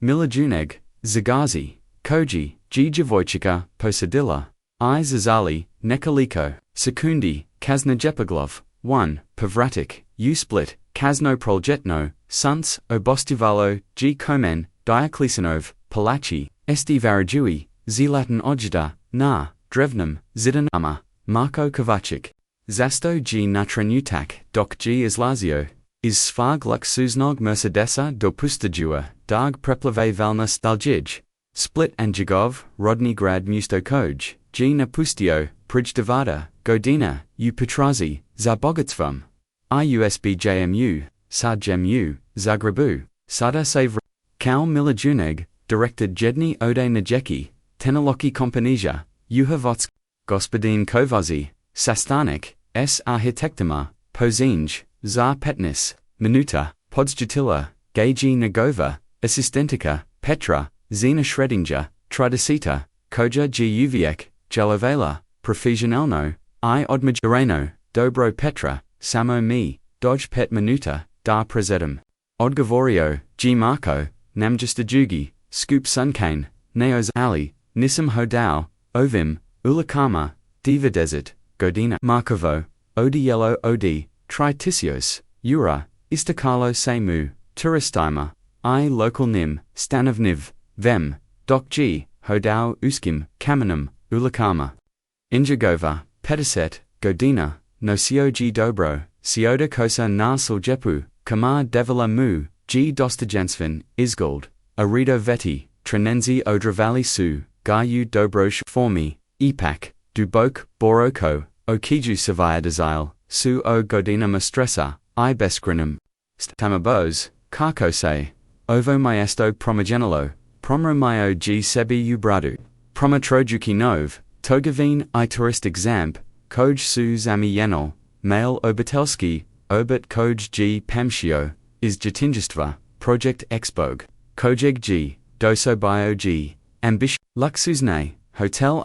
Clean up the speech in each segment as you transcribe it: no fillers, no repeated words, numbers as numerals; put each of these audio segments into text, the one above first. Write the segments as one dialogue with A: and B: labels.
A: Milijunaš, zgazi, koji, djevojčica, posadila, zažali, nekoliko, sekundi, kasnije 1, povratak, Split, kasno proljetno, sunce, obostivalo, komen, dioklisanov, palachi, esti varajui, zlatan ojda, na, drevnom, zidanama, Marko Kovacic. Zasto natrenutak, dok izlazio, iz svag luksuznog mercedesa dopustadua, dag preplave valna stalgij. Split and Jigov, Rodney grad musto koj, napustio, prijdevada, godina, petrazi, za bogatstvom. IUSBJMU, sadjemu, Zagrebu, sada save. Kao Milijunaš, directed jedni ode najeki, tenoloki kompanija, uhavotsk, gospodin kovazi, sastanek, s arhitektama, pozinj, za petnis, minuta, podsjetila, gaji nagova, asistentika, Petra, Zina Schredinger, Tridacita, Koja uvijek, Jalovela, profesionalno, odmajoreno, dobro Petra, samo mi, doj pet minuta, da prezedem. Odgovorio, Marko, namjustajugi, scoop sunkane, neos ali, nisam hodao, ovim, ulakama, diva desert, godina Markovo, odielo odi, tritisios, ura, istakalo semu, turistima, local nim, stanovniv, vem, dok hodao uskim, kamenum, ulakama. Injagova, petaset, godina, nosio dobro, sioda kosa na soljepu, kama devila mu, dostojanstvin, izgold, arido veti, trenenzi odravali su, gayu dobrosh formi, ipak, dubok, boroko, okiju savaya su o godina mastresa, beskrinum. Stamabos, karkose, ovo maestro promogenelo, promro sebi ubradu, promotrojuki nov, togavin turistic zamp, koj su zamienol, mail obitelski, obit koj pamshio, is jatinjestva, project expog, kojeg doso bio ambition, luxuzne, hotel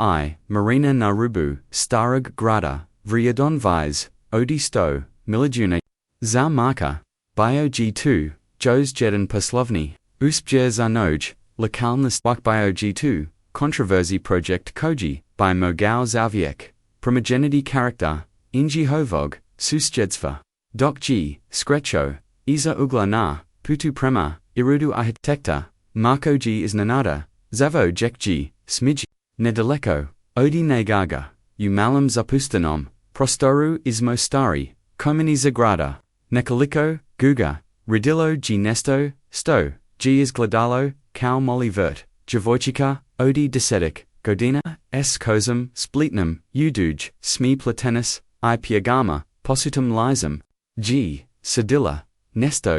A: marina narubu, starog grada, vriadon viz, odi sto, Milijunaš, za marka, bio 2, jos jedan poslovni, uspjer za noj, lokalnost bio 2, controversy project koji, by mogao zaviek, primogenity character, inji hovog, susjedstva, dok skrecho, iza ugla na, putu prema, irudu arhitekta, Marko iznenada, zavo jek smij, nedaleko, odi negaga, malam zapustanom, prostoru izmo stari, komini zagrada, nekoliko, guga, radilo nesto, sto, izgledalo, kao moli vert, djevojčica, odi desetik, godina, s kozum, splitnum, uduj, smi platenis, piagama, posutum lizum, sadila, nesto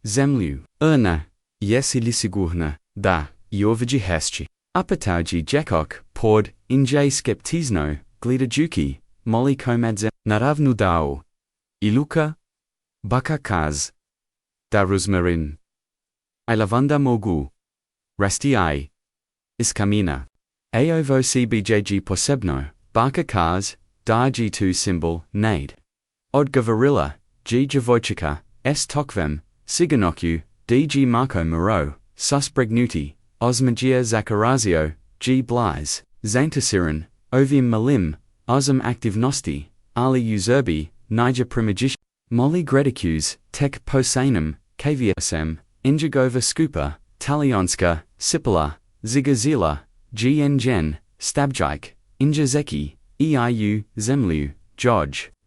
A: zemlju, urna, yes ili sigurna, da, ovidji hesci. Apatauji jekok, pod, inje skeptizno, glidajuki, moli komadze, naravnu dao. Iluka, baka kaz. Da rozmarin. I lavanda mogu. Resti iskamina. Aovo cbjg posebno, baka kaz, da tu symbol, nade. Odgovorila, djevojčica, s tokvem, siganoku, Marko Moro, suspregnuti, osmagia zacharazio, bliz, zantasirin, ovim malim, ozum aktivnosti, ali uzerbi, nija primigish, moli gredicus, tek posanum, kaviasem, injagova skupa, talionska, sipala, zigazila, ngen, stabjik, injazeki, zemlju,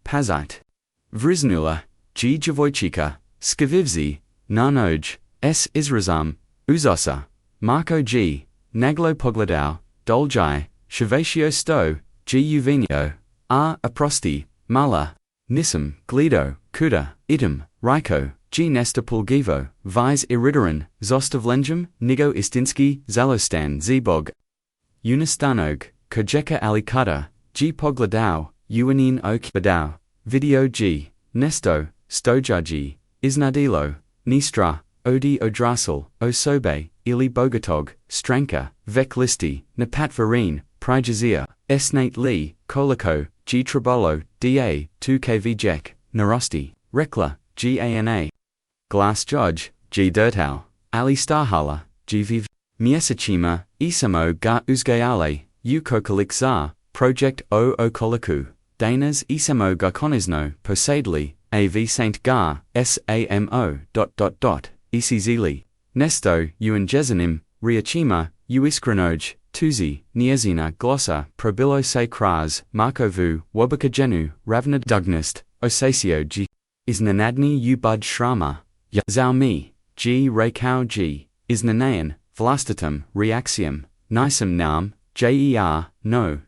A: pazite. Vriznula, djevojčica, skavivzi, nanoj, s izrazam, uzosa, Marko naglo pogledao, doljai, shivatio sto, uvinio, aprosti, mala, nisam, glido, kuda, idem, riko, nesta pulgivo, viz iridaran, zostavlenjum, nigo istinski, zalostan zbog. Unistanog, kojeka alikada, pogledao, uanin ok badao, video nesto, stojaji, iznadilo, nistra, odi odrasel, osobe, ili bogatog, stranka, vek listi, napatvarin, prijazia, esnate li, koliko, trabolo, da, 2kvjek, narosti, rekla, gana. Glass judge, dirtau, ali starhala, Gviv. Miesachima, Isamo ga uzgayale, u kokolik za, project o okoliku, danas Isamo ga konisno, posadili, av saint ga, samo, isizili. Nesto, un jezanim, riachima, uiskranoj, tuzi, niezina glossa, probilo se kras, markovu, wobakajenu, ravna dugnist, osasio g. Isnanadni u bud shrama, zao mi, g rekau g, isnanayan, vlastatum, reaxium, nisam nam, jer, no,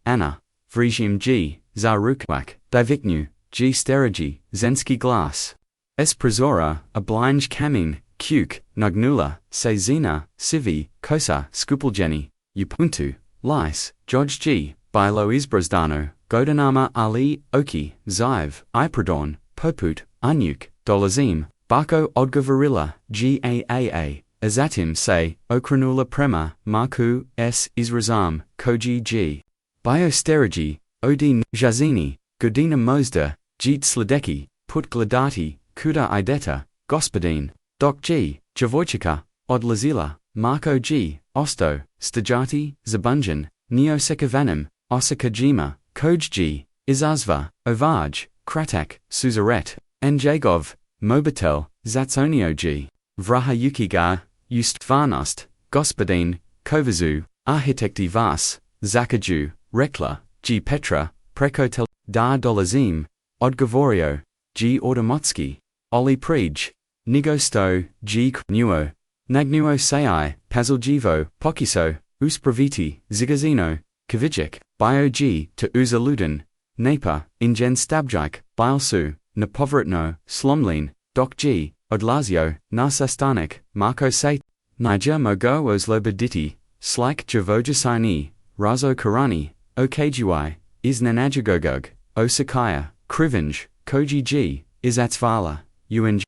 A: Anna, vrigium g, zarukwak, diviknu, g sterigi, zenski glass. Espresora, oblinge kamin, kuk, nugnula, sezina, sivi, kosa, skupuljeni, upuntu, lice, George g, bilo izbrazdano, godanama ali, oki, zive, ipradorn, poput, anyuk, dolazim, barko odgovarilla, gaa, azatim se, okranula prema, marku, s izrazam, koji g. Biosterigi, odin, jazini, godina mozda, jit sladeki, put gladati, kuda ideta, gospodin, dok g, djevojčica, odlazila, marko g, osto, stajati, zabunjan, neočekivanim, osakajima, koj g, izazva, ovaj, kratak, susret, njegov, mobitel, zatsonio g, vraha yukiga, ustvarnost, gospodin, kovazu, arhitekti vas, zakaju, rekla, g petra, prekotel, da dolazim, odgovorio, g automotski, oli prij, nigosto, g knuo, nagnuo sai, paziljivo, pokiso, uspraviti, zigazino, kavijek, bio g to uzaludin, napa, ingen stabjik, bilsu, napovratno, slomlin, dok g, odlazio, nasastanik, marko se, niger mogo osloboditi, slik javojasini, razo karani, okajui, isnanajagogug, osakaya, krivinj, koji g, izatsvala, unj.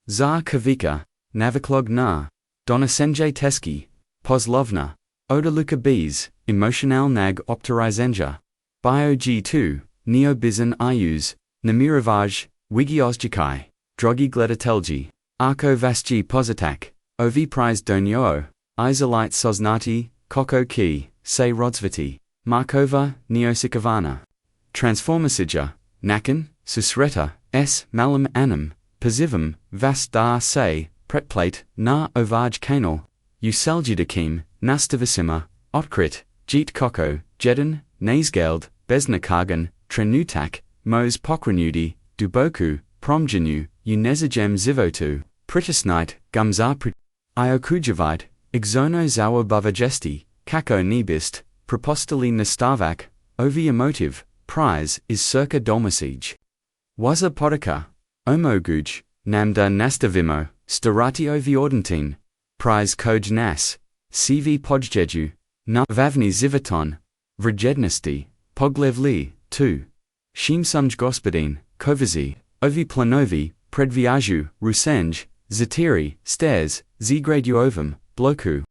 A: Za kavika, naviklog na, donasenje teski, poslovna, odaluka bees, emotional nag optarizenja. Bio g2, neobizan ius, namiravaj, wigiozjikai, drogi gledatelji, arko vasji pozitak, ovi prize donyo, isolite soznati, koko ki, se rodzviti, markova, neočekivan. Transformasija, nakan, susreta, s malam anam, pozivam, vas da se, pretplate, na ovaj kanal, useljidakim, nastavasima, otkrit, jeet koko, jedan, nazgeld, beznakagan, trenutak, mos pokrenudi, duboku, promjanu, unezajem zivotu, pritisnite, gumza iokujavite, exono zawa bavajesti, kako nebist, propostali nastavak, ovi emotive, prize is circa dolmasij. Waza podika, omoguj, namda nastavimo, starati ovi ordentin, prize koj nas, cv podjeju, na vavni zivaton, vrjednosti, poglevli, 2. Shimsumj gospodin, kovazi, ovi planovi, predviaju, rusenj, zatiri, stairs, zgraduovam, bloku.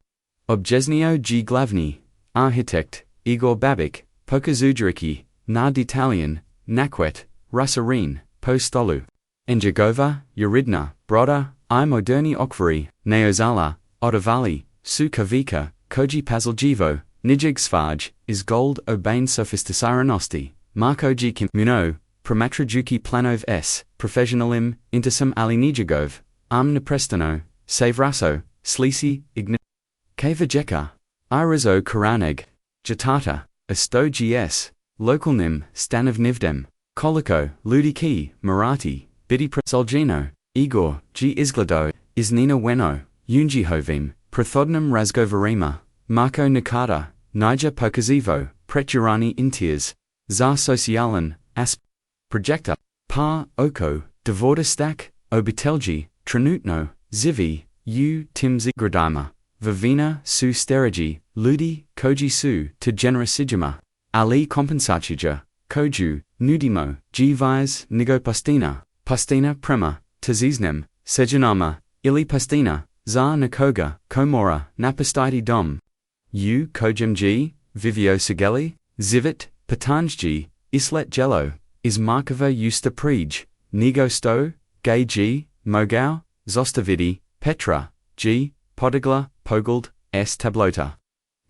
A: Objeznio g glavni, architect, Igor Babik, pokazudriki, na detalion, nakwet, rusarin, postolu. Njegova, Yuridna, broda, I moderni okvari, neozala, odavali, su kavika, koji paziljivo, nijig svaj, is gold obain sophisticiranosti, marko g kim muno, prematrajuki planov s, professionalim, intasum ali nijigov, naprestano, savraso, slisi, igni. Kavajeka, irazo karaneg, jatata, esto gs, localnim, stanov nivdem, koliko, ludiki, marati, bidi solgino, Igor, g izglado, iznina weno, unjihovim, prathodnum razgovarima, Marko Nakada, Niger Pokazivo, Preturani Intiers, Za Socialan, Asp. Projecta, Pa, Oko, Devortastak, Obitelji, Trenutno, Zivi, U, Timzigradima, Vivina, Su Sterigi, Ludi, Koji Su, Tegenerasigima, Ali Compensachija, Koju, Nudimo, Gvise, Nigopastina, Pastina Prema, Taziznem, Sejanama, Ili Pastina, Za Nakoga, Komora, Napastiti Dom. U Kojem G, Vivio Sigeli, Zivit, Patanjji, Islet Jello, Ismarkova Usta Prij, Nigo Sto, Gay G, Mogao, Zostavidi, Petra, G, podigla, pogald, tablota.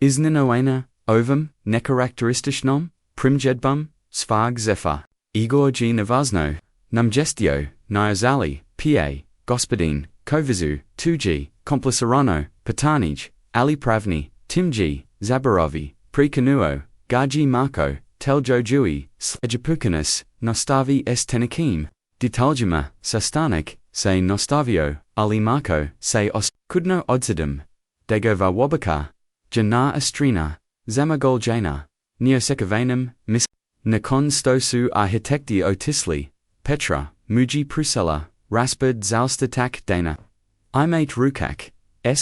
A: Izninoena, ovum, nekarakterističnom, primjedbom, svag zephyr. Igor G. Navazno, numgestio, niozali, pa, gospodin, kovizu, 2G, komplicerano, patanij, ali pravni, timji, zabarovi, prekanuo, gaji marko, teljo jui, slejapukanis, nostavi tenikim, ditaljima, sastanik, se nostavio, ali marko, se kudno odsidum, degova wabaka, jana astrina, zamagoljana, neočekivanum, mis, nakon stosu arhitekti otisli, petra, muji prusela, raspid zalstatak dana. Imate rukak,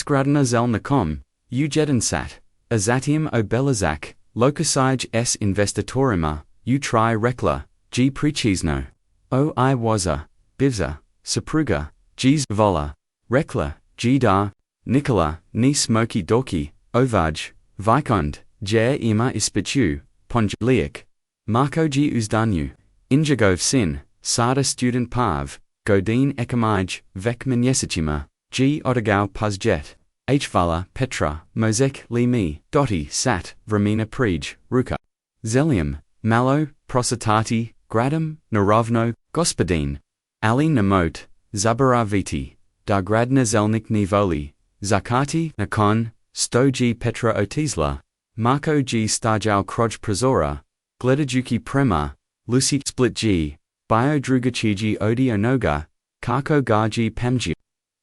A: gradna zel nakom, ujedin sat, azatium obelazak, locusij investitorima, tri rekla, g prechisno. O I waza, bivza, sapruga, g's vola, rekla, g da, Nikola, ni smoky doki, ovaj, vikond, jer ima ispichu, ponj liak. Marko g uzdanyu, injagov sin, sada student pav, godin ekamij, vek menyesichima, g otagao puzjet, hvala petra, mozek li mi, doti sat, vramina prij, ruka. Zelium, malo, prositati, gradum, naravno, gospodin, ali namot, zabaraviti, dagradna zelnik nivoli, zakati, nakon, stoji petra otisla, Marko g stajal kroj prazora, gledajuki prema, lucy split g, biodrugachiji odi onoga, kako gaji pamji.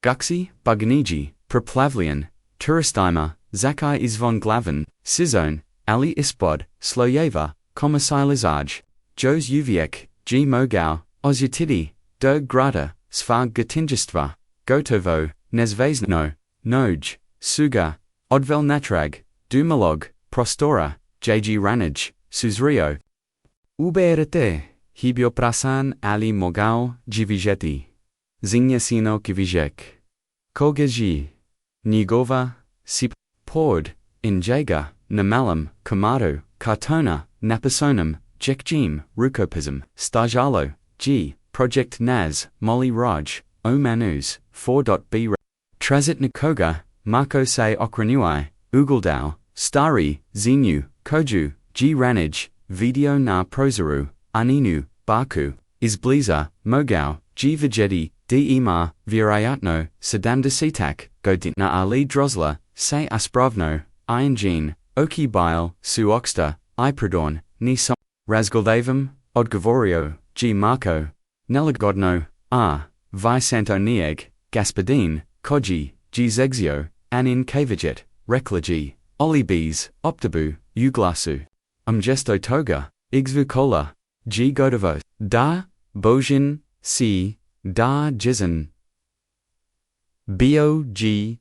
A: Guxi, bugniji, preplavlian, turistima, zakai izvon glavan, sizon, ali ispod, slojeva, komisilizaj, jos uviek, g mogao, ozyatidi, derg grata, svag gatinjistva, gotovo, nezvezno, noj, suga, odvel natrag, dumalog, prostora, jg ranaj, suzrio. Uberete, hibio prasan ali mogao, jivijeti. Zinyasino kivijek. Kogeji. Nigova, sip, pord, injaga, namalam, kamado, kartona, napisonum, jekjim, rukopism, stajalo, g, project naz, molly raj, o manus, 4.b. Transit nikoga, Marko se okrenuai, uguldao, stari, zinu, koju, g ranaj, video na prozaru, aninu, baku, izbliza, mogao, g vijeti, d ima, virayatno, sedamdesitak, godit na ali drozla, se aspravno, ingene, oki bile, suoxta, ipradorn, ni som, razgoldavam, odgovorio, g marko, nelagodno, visanto nieg, gaspadine, koji, g zegzio, anin kavijet, reklaji, olibes, optabu, uglasu, gesto toga, igzvukola, g godovo, da, bojin, si, da jizan. Bog 2.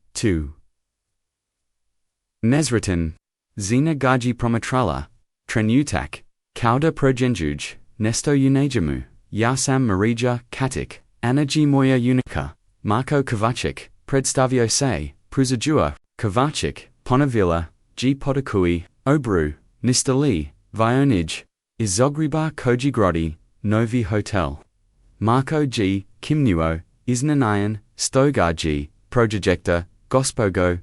A: Nezritin, zina gaji promatrala, trenutak, kauda progenjuj, nesto unajamu, yasam marija katik, anaji moya unika, Marko Kovacic, predstavio se, pruzajua, Kovacic, ponavila, g podakui, obru, nistali, vionij, izogriba koji grodi, novi hotel. Marko g, kimnuo, iznanayan, stogaji, projecta, gospodo,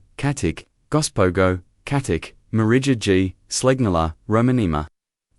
A: katik, marija g, slegnala, romanima.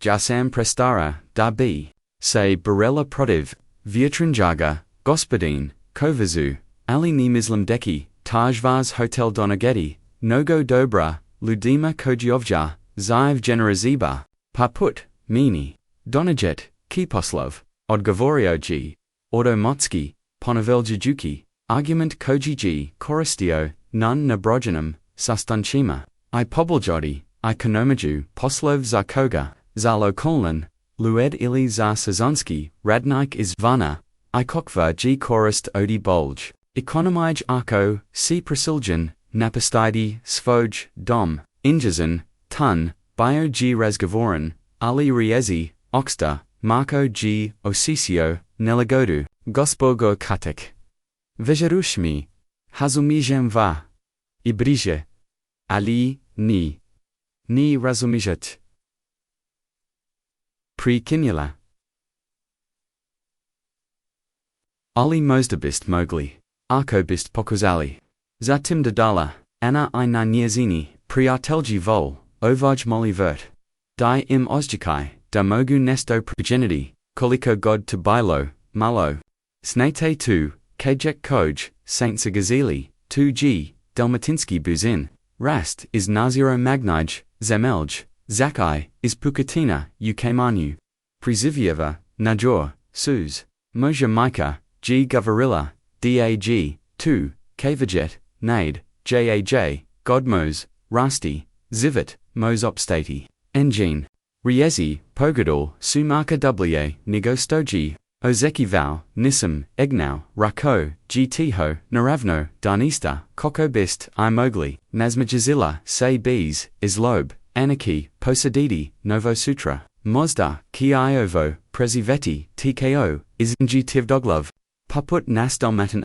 A: Jasam prestara, da b, se barela protiv, vietrinjaga, gospodin, kovazu, ali ni mislim deki, tajvaz hotel donageti, nogo dobra, ludima kojiovja, ziv generaziba, paput, mini, donajet, kiposlov, odgovorio g, automotski, ponaveljajuki, argument koji g, koristio, nun nabrojanum, sustanchima, I poboljodi, I konomaju, poslov za koga, zalo kolnan, lued ili za sezonski, radnik iz vana, I kokva g korist odi bolj, ekonomij arko, si prasiljan, napastidi, svoj, dom, injazan, tun, bio g razgovoran, ali riezi, oxta, Marko g, osisio, nelagodu, gospodo katik. Vejerushmi, hazumijem va. Ibrije. Ali, ni razumijat. Prekinula. Ali mozdabist mogli, arko bist pokazali. Zatim dodala, Anna I na njezini, prijatelji vol, ovaj moli vert. Die im ozjakai, da mogu nesto progenity, koliko god to bilo, malo. Snate tu, kajek koj, Saint Sagazili, 2G, Dalmatinsky buzin, Rast is Naziro Magnij, Zemelj, Zakai, is Pukatina, Ukmanu. Prizivieva, Najor, Suz, Moja Mika, G Gavarilla, DAG, 2, Kavajet, Nade, JAJ, Godmos, Rasti, Zivit, Mos Obstati, Engine. Riezi, Pogador, Sumaka W, Nigostoji, Ozeki Val, Nisam, Egnau, Rako, Gtiho, Naravno, Darnista, Kokobist, Imogli, Nazmajazilla, Say Bees, Islob, Anarchy, Posadidi, Novosutra, Mozda, Kiovo, Preziveti, TKO, Izinji Tivdoglov, Paput Nasdalmatan,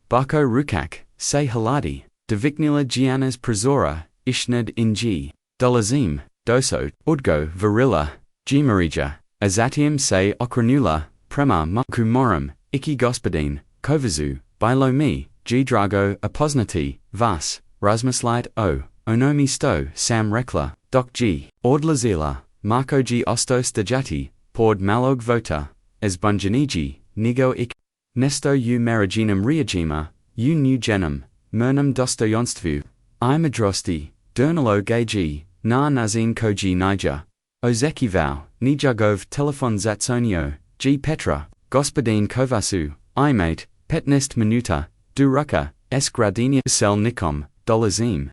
A: Bako Rukak, Say Haladi, Deviknila Giannas Prezora, Ishnad Inji, Dolazim, Doso, Udgo, Varilla, Gimarija, Azatium Say Okranula, Prema Maku Morum, Iki Gospodin, Kovazu, Bilomi, G Drago, Aposnati, Vas, Rasmuslite O, Onomi Sto, Sam Rekla, Doc G, Ordlazila, Marco G Osto Stajati, Pord Malog Vota, Esbunjaniji, Nigo Ik, Nesto U Meriginum Riajima, U New Genum, Mernum Dostoyonstvu, I Madrosti, Dernalo Gaji, Na Nazin Koji Niger, Ozeki Vau, Nijagov Telefon Zatsonio, G Petra, Gospodin Kovasu, Imate, Petnest Minuta, Duruka, S Gradinia Sel Nikom, Dolazim,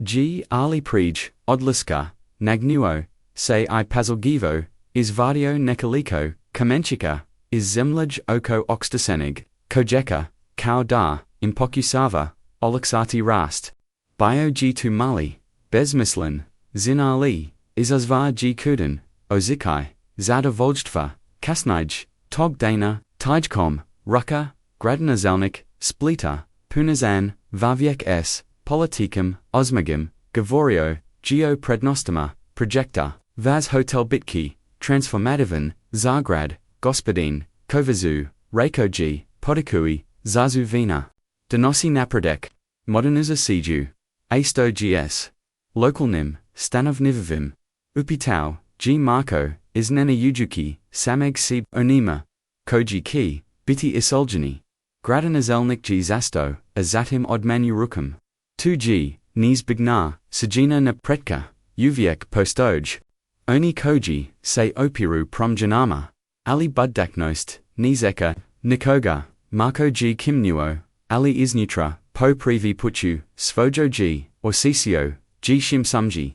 A: G Ali Prij, Odliska, Nagnuo, Say I Pazalgivo, is Vardio Nekoliko, Kamenchika, is Zemlaj Oko Oxtasenig, Kojeka, Kao Da, Impokusava, Olaksati Rast, Bio G2 Mali, Bezmislin, Zin Ali, Izazvar G Kudin, Ozikai, Zada Voljtva, Kasnij, Tog Dana, Tijkom, Ruka, Gradnazalnik, Splita, Punazan, Vaviek S, Politikum, Osmagim, Gavorio, Geo Prednostoma, Projecta, Vaz Hotel Bitki, Transformativan, Zagrad, Gospodin, Kovazu, Reikoji, Podikui, Zazu Vina, Donosi Napradek, Moderniza Siju, Asto GS, Lokalnim, Stanov Nivavim, Upitau, G Marco, Iznena Ujuki, Sameg Sib Onima, Koji Ki, Biti Isolgeni, Gradanazelnik G Zasto, Azatim Odmanurukum, 2G, Niz Bigna, Sajina Napretka, Uviek Postoj, Oni Koji, Say Opiru Promjanama, Ali Buddaknost, Nizeka, Nikoga, Marco G Kimnuo, Ali Iznutra, Po Privi Puchu, Svojo G, Orsicio, G Shimsumji,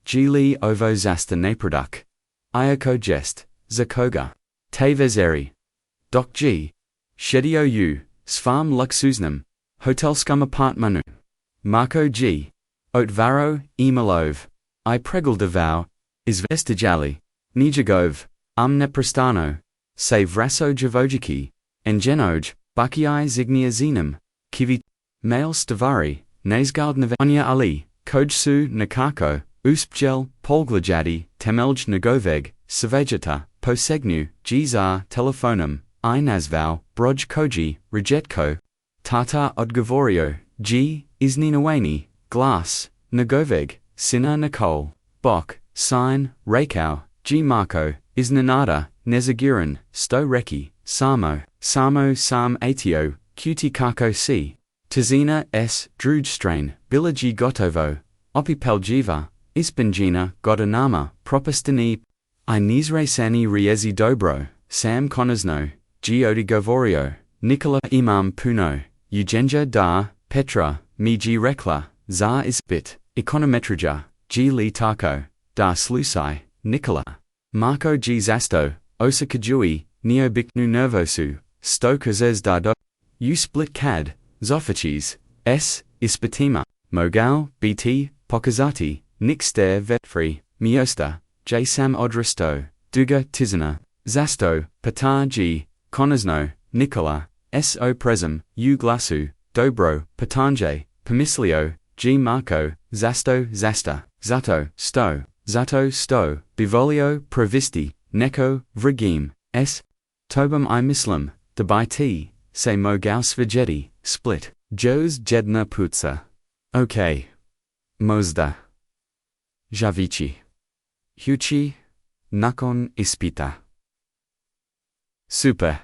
A: G Li Ovo Zasta Napraduk, Ioko Jest, Zakoga, Tevezeri, Doc G, Shedio U, Sfarm Luxuznam, Hotel Scum Apartmanu, Marco G, Otvaro, Emalov, I Pregeldavau, Izvestajali, Nijagov, Neprestano, Say Vraso Javojiki, Engenoj, Bakii Zignia Zenum, Kivi, Mail Stavari, Nazgald Navanya Ali, Kojsu Nakako, Uspjel, Polglajadi, Temelj Nagoveg, Savajata, Posegnu, Gzar, Telefonum, I Nazvau, Broj Koji, Rejetko, Tata Odgavorio, G, Izninawani, Glass, Nagoveg, Sina Nicole, Bok, Sign, Rakau, G Marco, Iznanada, Nezagiran, Sto Reki, Samo, Sam Atio, Qt Kako C, Tazina S, Drujstrain, Bilaji Gotovo, Opipeljiva, Ispanjina, Godanama, Propastani, I Nizre Sani Riezi Dobro, Sam Konasno, Giodi Govorio, Nicola Imam Puno, Eugenja Da, Petra, Miji Rekla, Zar Isbit, Econometrija, G Li Tarko, Da Slusai, Nicola, Marco G Zasto, Osakajui, Neobiknu Nervosu, Stokazes Dardo, U Split Cad, Zophachis, S, Ispatima, Mogao, BT, Pokazati, Nixter Vetfree, Miosta, J Sam Odrasto, Duga Tizana, Zasto, Patar G, Konasno, Nicola, S O Presum, U Glasu, Dobro, Patanjay, Pamislio, G Marco, Zasto, Zasta, Zato, Sto, Bivolio, Provisti, Neko, Vrigim, S. Tobam I Muslim, Dubai T, Say Mogao Svajeti, Split, Jos jedna putsa. Okay. Mozda. Javici. Huci. Nakon ispita. Super.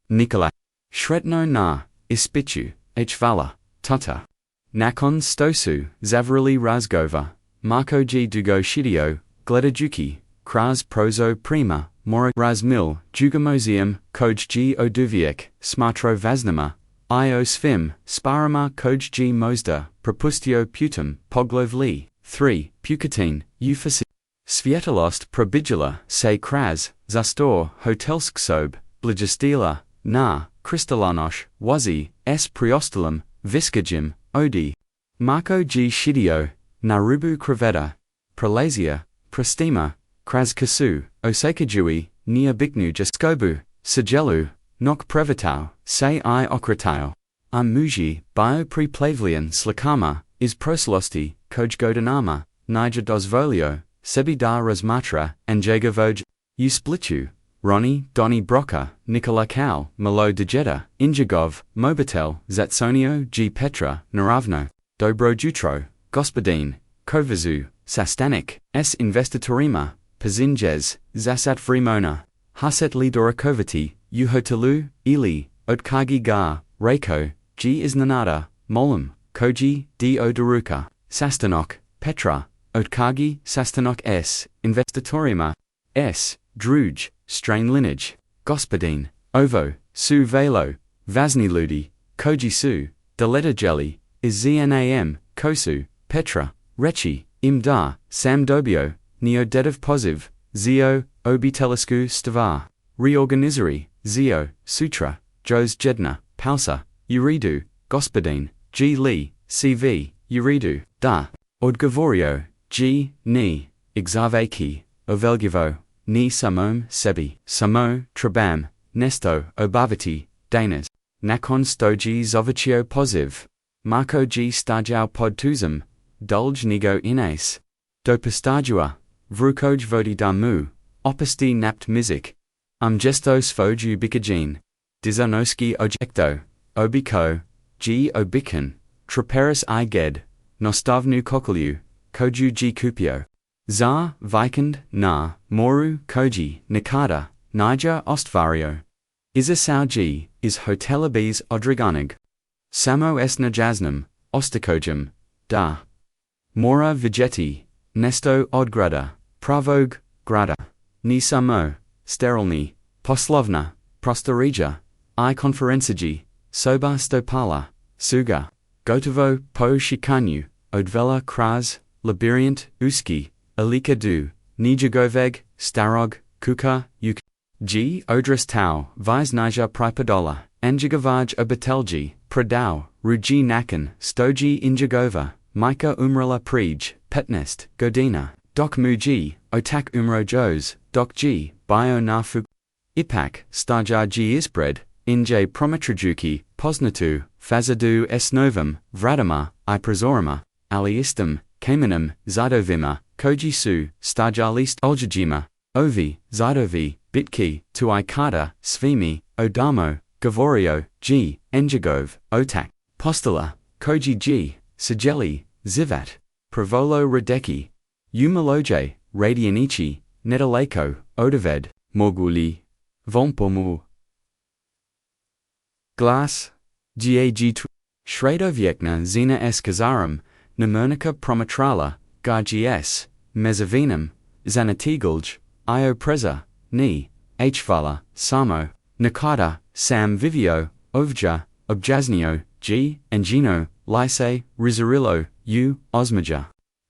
A: Nikola. Shretno na, ispitu, hvala, tata. Nakon stosu, zavrili razgova, Marko G. Dugo Shidio, Gledajuki, Kraz Prozo Prima, Mora Razmil, Jugamozium, Koj G. Oduviek, Smatro Vaznama, Io Svim, Sparama Koj G. Mozda, Propustio Putum, Poglov Li, 3, Pukatin, Euphasi. Svietalost Probidula, Se Kraz, Zastor, Hotelsksob, Bligistila, Na, Kristallanosh, Wazi, S. Priostolum, Viskajim, Odi. Marko G. Shidio, Narubu Kraveta, Pralasia, Prastima, Krazkasu, Osekajui, Nia Biknu Jaskobu, Sigelu, Nok Previtao, Se I Okratao. Muji, Bio Preplavlian Slakama, Is Proslosti, Kojgodanama, Niger Dozvolio, Sebi da Razmatra, Anjagavoj, Usplitu, Ronnie, Donny Broca, Nikola Kal, Malo Dejeda, Injagov, Mobitel, Zatsonio, G. Petra, Naravno, Dobro Jutro, Gospodin, Kovazu, Sastanik, S. Investitorima, Pazinjez, Zasat Vrimona, Haset Lidorokovati, Uhotalu, Ili, Otkagi Gar, Reiko, G. Isnanada, Molum, Koji, D. Odaruka, Sastanok, Petra, Otkagi, Sastanok S. Investitorima, S. Druj, Strain Lineage, Gospodin, Ovo, Su Velo, Vazni Ludi, Koji Su, Deleta Jelly, Iznam, Kosu, Petra, Rechi, Imdar, Sam Dobio, Neodedov Poziv, Zio, Obi Telesku Stavar, Reorganizari, Zio, Sutra, Jos Jedna, Pausa, Uridu, Gospodin, G. Lee, CV, Uridu, Da, Odgavorio, G. Ni, Ixavaki, Ovelgivo, Ni Samom, Sebi, Samo, Trabam, Nesto, Obavati, Danas, Nakon Stoji Zovicio Poziv, Marko G. Stajau Podtuzum, Dulj Nigo Ines, Dopastadua, Vrukoj Vodi Damu, Opasti Napt Mizik, Gesto Svoju Bikajin, Dizanoski Ojekto, Obiko, G. Obikan, Traperis Iged, Nostavnu Kokolu, Koju G. Kupio, Za, Vikand, Na, Moru, Koji, Nikada, Niger Ostvario. Isasau G. Is Hotelabes Odriganig. Samo Esna Jasnam, Ostakojum, Da. Mora Vigeti, Nesto Odgrada, Pravog, Grada, Ni Samo, Sterilni, Poslovna, Prostorija, I Konferenciji, Soba Stopala, Suga, Gotovo, Po Shikanyu, Odvela Kraz, Labyrint, Uski, Alika Du, Nijagoveg, Starog, Kuka, Uk. G. Odris Tau, Visnija Pripadola, Anjigavaj Obatelji, Pradau, Ruji Nakan, Stoji Injagova, Mika Umrala Prij, Petnest, Godina, Dok Muji, Otak Umro Jos, Dok G, Bio Nafu, Ipak, Staja G Isbred, Inje Prometrajuki, Posnatu, Fazadu Esnovum, Vradima, Iprozorima, Aliistum, Kamenum, Zadovima, Kojisu, Stajalist Oljajima, Ovi, Zadovi, Bitki, Tuikada, Svimi, Odamo, Gavorio, G, Enjagov, Otak, Postula, Koji G, Sigeli, Zivat, Provolo Radeki, Umaloje, Radianichi, Nedaleko, Odaved, Morguli, Vompomu. Glass, Gag Shredoviekna Zina S. Kazarum, Nemernica Promatrala, Gargs, Mezavinum, Zanatigulj, Io Preza, Ni, Hvala, Samo, Nakada, Sam Vivio, Ovja, Objaznio, G, Engino, Lyse, Rizarillo, U, Osmaja.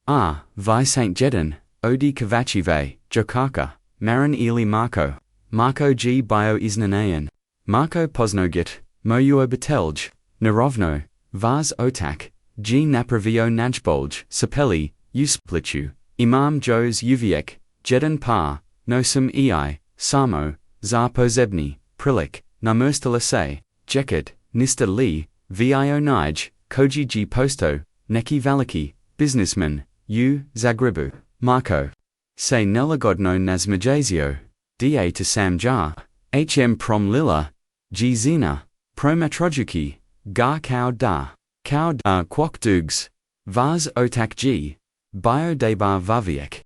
A: R. Vi St. Jedan, Odi Kavachive, Jokaka, Marin Eli Marko, Marko G. Bio Iznanayan, Marko Poznogit, Mojuo Betelj, Narovno, Vaz Otak, G. Napravio Najbolj, Sapeli, Usplichu, Imam Jos Uviek, Jedan Pa, Nosum Ei, Samo, Zar Pozebni, Prilik, Namerstalasay, Jeket, Nista Li, Vio Nij, Koji G. Posto, Neki Valaki, Businessman, U. Zagrebu, Marko. Se Nelagodno Nazmajazio, Da to Sam Jar, HM Prom Lila, G. Zina, prometrojuki, ga kao da kwok dugs, vaz otak g, bio debar vaviek.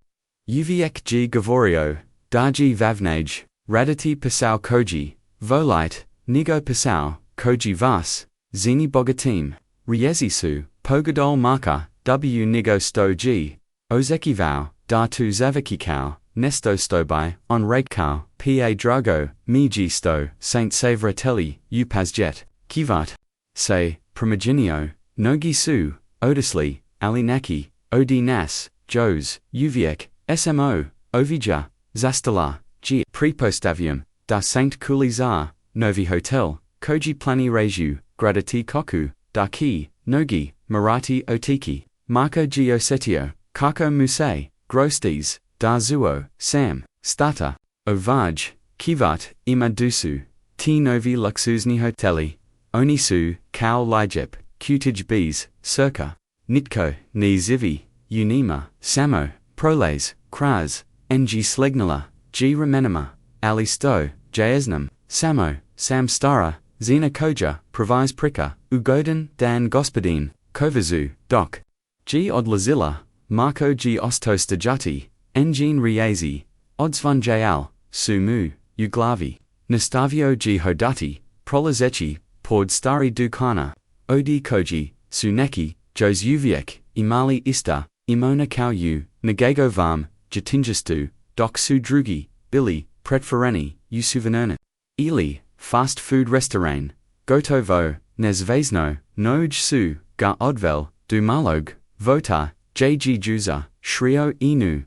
A: Uviek g gavorio, daji vavnage, raditi pisau koji, volite, nigo pisau, koji vas, zini bogatim, riezisu, pogadol marka, w nigo sto g, ozeki vau, da tu zavakikau, nesto stobai, on rakau, pa drago, miji sto, saint savratelli, upazjet, kivat, say, primogenio, nogi su, odisli, alinaki, odi nas, jos, uviek, smo, ovija, zastala, g prepostavium, da saint kulizar, novi hotel, koji plani reju, gradati koku, da ki, nogi, marati otiki, marco giosetio, kako muse, grostes, da zuo, sam, stata, ovaj, kivat, imadusu, ti novi luxusni hoteli, onisu, kao lijep, kutij bees, circa, nitko, ni zivi, unima, samo, proles, kraz, ng slegnala, g remenima, ali sto, jasnam, samo, sam stara, zina koja, provis prika, ugodan, dan gospodin, kovazu, doc, g odlazilla, marco g ostostajati, engin riazi, odsvan jal, sumu, uglavi, nastavio g hodati, prolazechi, pord stari dukana, odi koji, suneki, jos uviek, imali ista, imona kauyu, nagago vam, jatinjastu, doc su drugi, billy, pretfereni, usuvenernet. Ili, fast food restaurant, gotovo, nezvezno, noj su, ga odvel, du malog, vota, jg juza, shrio inu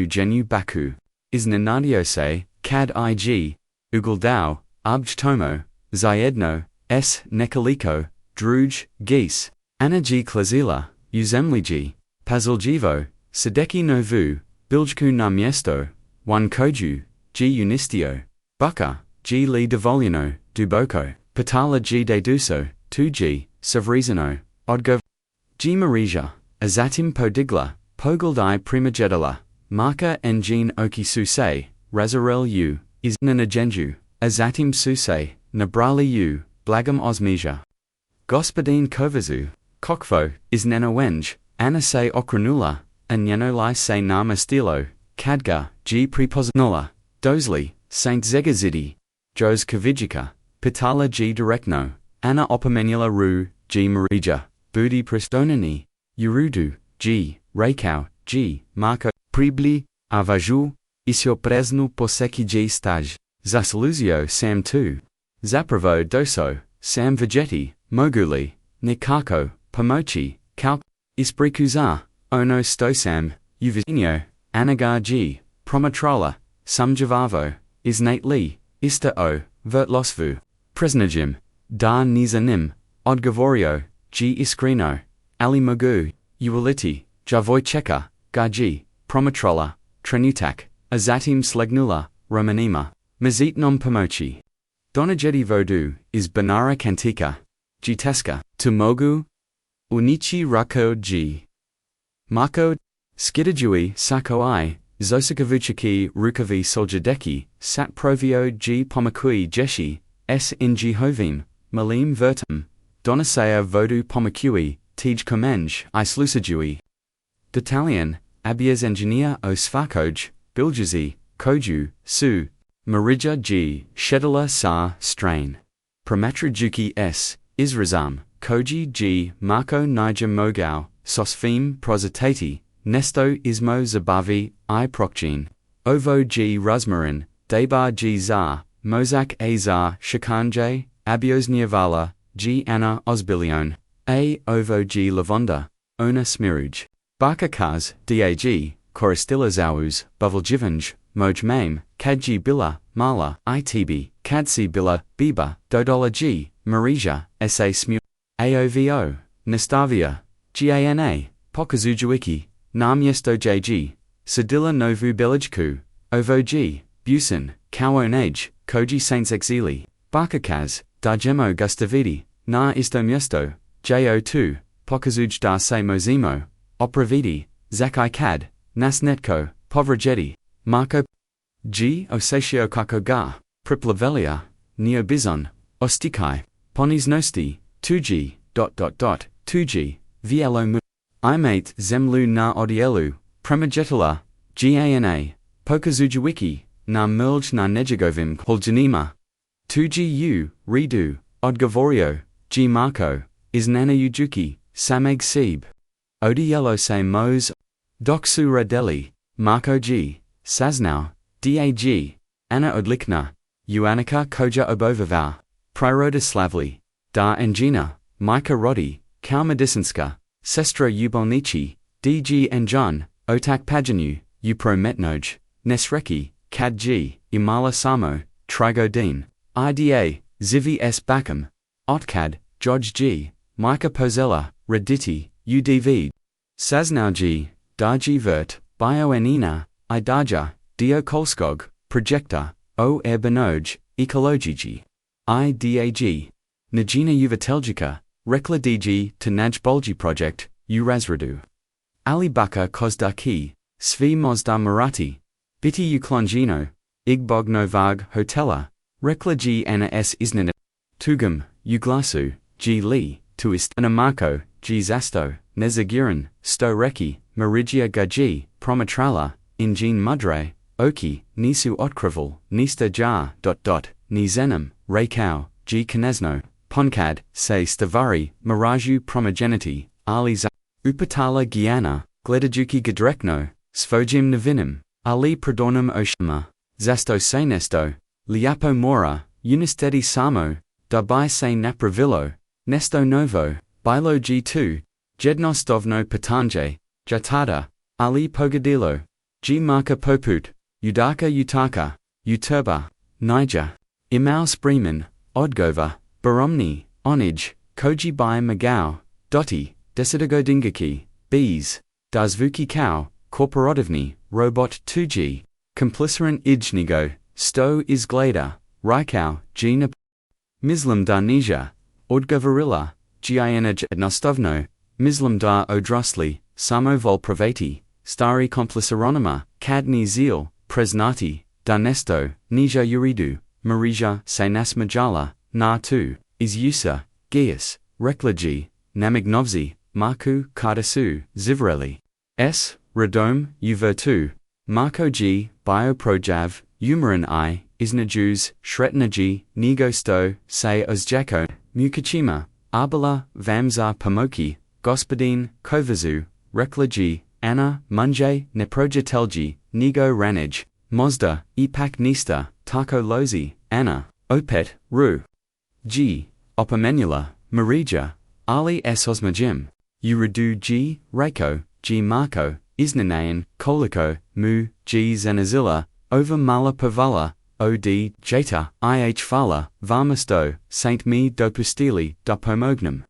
A: genu baku, iznenadiose, kad ig, uguldao, abjtomo, zayedno, s nekoliko, druj, geese, anagi klazila, uzemligi, paziljivo, sedeki novu, biljku na miesto, one koju, g unistio, buka, g li devolino, duboko, patala g deduso, 2g, savrizano, odgov, g marija, azatim podigla, pogildai primojedala, marka engin oki suse, razarel u, is nanagenju, azatim suse, nabrali u, blagam osmija. Gospodin kovazu, kokvo, is nenowenj, anase okranula, anyenolai se nama stilo, kadga, g preposnola, dozli, saint zegazidi, jos kavijika, pitala g direktno, ana opamenula ru, g marija, budi prestonani, urudu, g, rakau, g, marco, pribli, avaju, isio presnu poseki g staj, zasaluzio sam tu, zapravo doso, sam vegeti, moguli, nikako, pomochi, kalk, isprikuza, ono stosam, uvizinio, anagar g, promatrola, sumjavavo, isnate li, ista o, vertlosvu, presnajim, da nizanim, odgavorio, g iskrino, ali mogu, ualiti, javojcheka, gaji, promatrola, trenutak, azatim slegnula, romanima, mazit non pomochi. Donajedi vodu, is banara kantika, jiteska, tumogu, unichi rako g. Mako, skidajui sakoi, zosakavuchiki rukavi soljadeki, sat provio g pomakui jeshi, s in hovim, malim vertum, donasea vodu pomakui, tej comenj islusajui. D'Italian, abies engineer o svakoj, biljazi, koju, su, marija g, shedala sa, strain. Promatrajuki s, israzam, koji g, marco nija mogau, sosfim prositati, nesto ismo zabavi, I prochin. Ovo g rosmarin, debar g zar, mozak a zar, shikanje, abios niavala, g anna osbilion, a ovo g lavanda, ona smiruj. Barkakaz, dag, koristila zaus, buveljivanj, moj mame, kadji bila, mala, itb, kadsi bila, biba, dodola g, marija, sa smu, aovo, nastavia, gana, pokazujuiki, nam yesto jg, sedila novu belajku, ovo g, busan, kawonage, koji saints exili, barkakaz, dajemo gustavidi, na isto miesto, jo2, pokazuj da se mozimo, opravidi, zakai kad, nasnetko, povrajedi, marco g osatio kako ga, priplavelia, neobizon, ostikai, Ponisnosti, 2G, 2G, Vlo mu. Imate zemlu na odielu, premajetala, Gana, pokazujuwiki, na milj na nejegovim holjanima. 2Gu, redu, odgovorio, G Marco, is nanayujuki, sameg seb. Odielo se mos. Doksu radeli, Marco G, Saznau, Dag, Anna Odlikna, Uanika Koja Obovava, Prirodoslavli, Da Angina, Mika Rodi, Kalmadisinska, Sestra Ubonici, DG Enjan, Otak Pajanu, Uprometnoj, Nesreki, Kad G, Imala Samo, Trigodin, IDA, Zivi S. Bakam, Otkad, Joj G, Mika Pozella, Rediti, UDV, Saznau G, Daji Vert, Bioenina, Idaja, Dio Kolskog, Projector, O Erbanoj, Ekologiji, IDAG, Najina Uvateljica, Rekla DG to Najbolji Project, Urazradu. Ali Baka Kozdaki, Svi Mozda Marati, Biti Uklonjino, Igbog Novag Hotela, Rekla G Anna S. Isnana, Tugum, Uglasu, G Li, Tuist Anamako, G Zasto, Nezagiran, Sto Reki, Marigia Gaji, Promatrala, Injin Mudre, Oki, Nisu Otkrival, Nista Jar, Nizenum, Reikau, G Kanezno, Ponkad, Se Stavari, Miraju Promogeniti, Ali Za, Upatala Giana, Gledajuki Gadrekno, Svojim Navinim, Ali Pradornum Oshama, Zasto Senesto, Liapo Mora, Unistedi Samo, Dabai Se Napravillo, Nesto Novo, Bilo G2, Jednostovno Patanje, Jatada, Ali Pogadilo, G Marka Poput, Udaka Utaka, Uturba, Niger, Imau Spreeman, Odgova, Baromni, Onij, Koji Bai Magao, Doti, Desidagodingaki, Bees, Dazvuki Cow, Korporativni, Robot 2G, Komplicerant Ijnigo, Sto Izglada, Raikau, Gina Mislam Darnija, Odgovarilla, Gianaj Nostovno, Mislam Dar Odrosli, Samo Volpravati, Stari Kompliceronima, Kadni Zil, Presnati, Darnesto, Nija Uridu, Marija Senas Majala, Na 2, Izusa, Gias, Reklagi, Namignovzi, Marku Kardasu, Zivreli, S. Radome, Uvertu, Marko G, Bioprojav, Umaran I, Isnajuz, Shretnaji, Nigosto, Se Ozjako, Mukachima, Arbala, Vamzar Pomoki, Gospodin, Kovazu, Reklagi, Anna, Munje, Neprojatelji, Nigo Ranij, Mozda, Ipak Nista, Tako Lozi, Anna, Opet, Ru. G. Opamenula, Marija, Ali S. Osmajim, Uridu G. Reiko, G. Marco, Isnanayan, Koliko, Mu, G. Zanazilla, Over Mala Pavala, O.D. Jeta, I.H. Fala, Varmasto, Saint Me Dopustili, Dopomognum.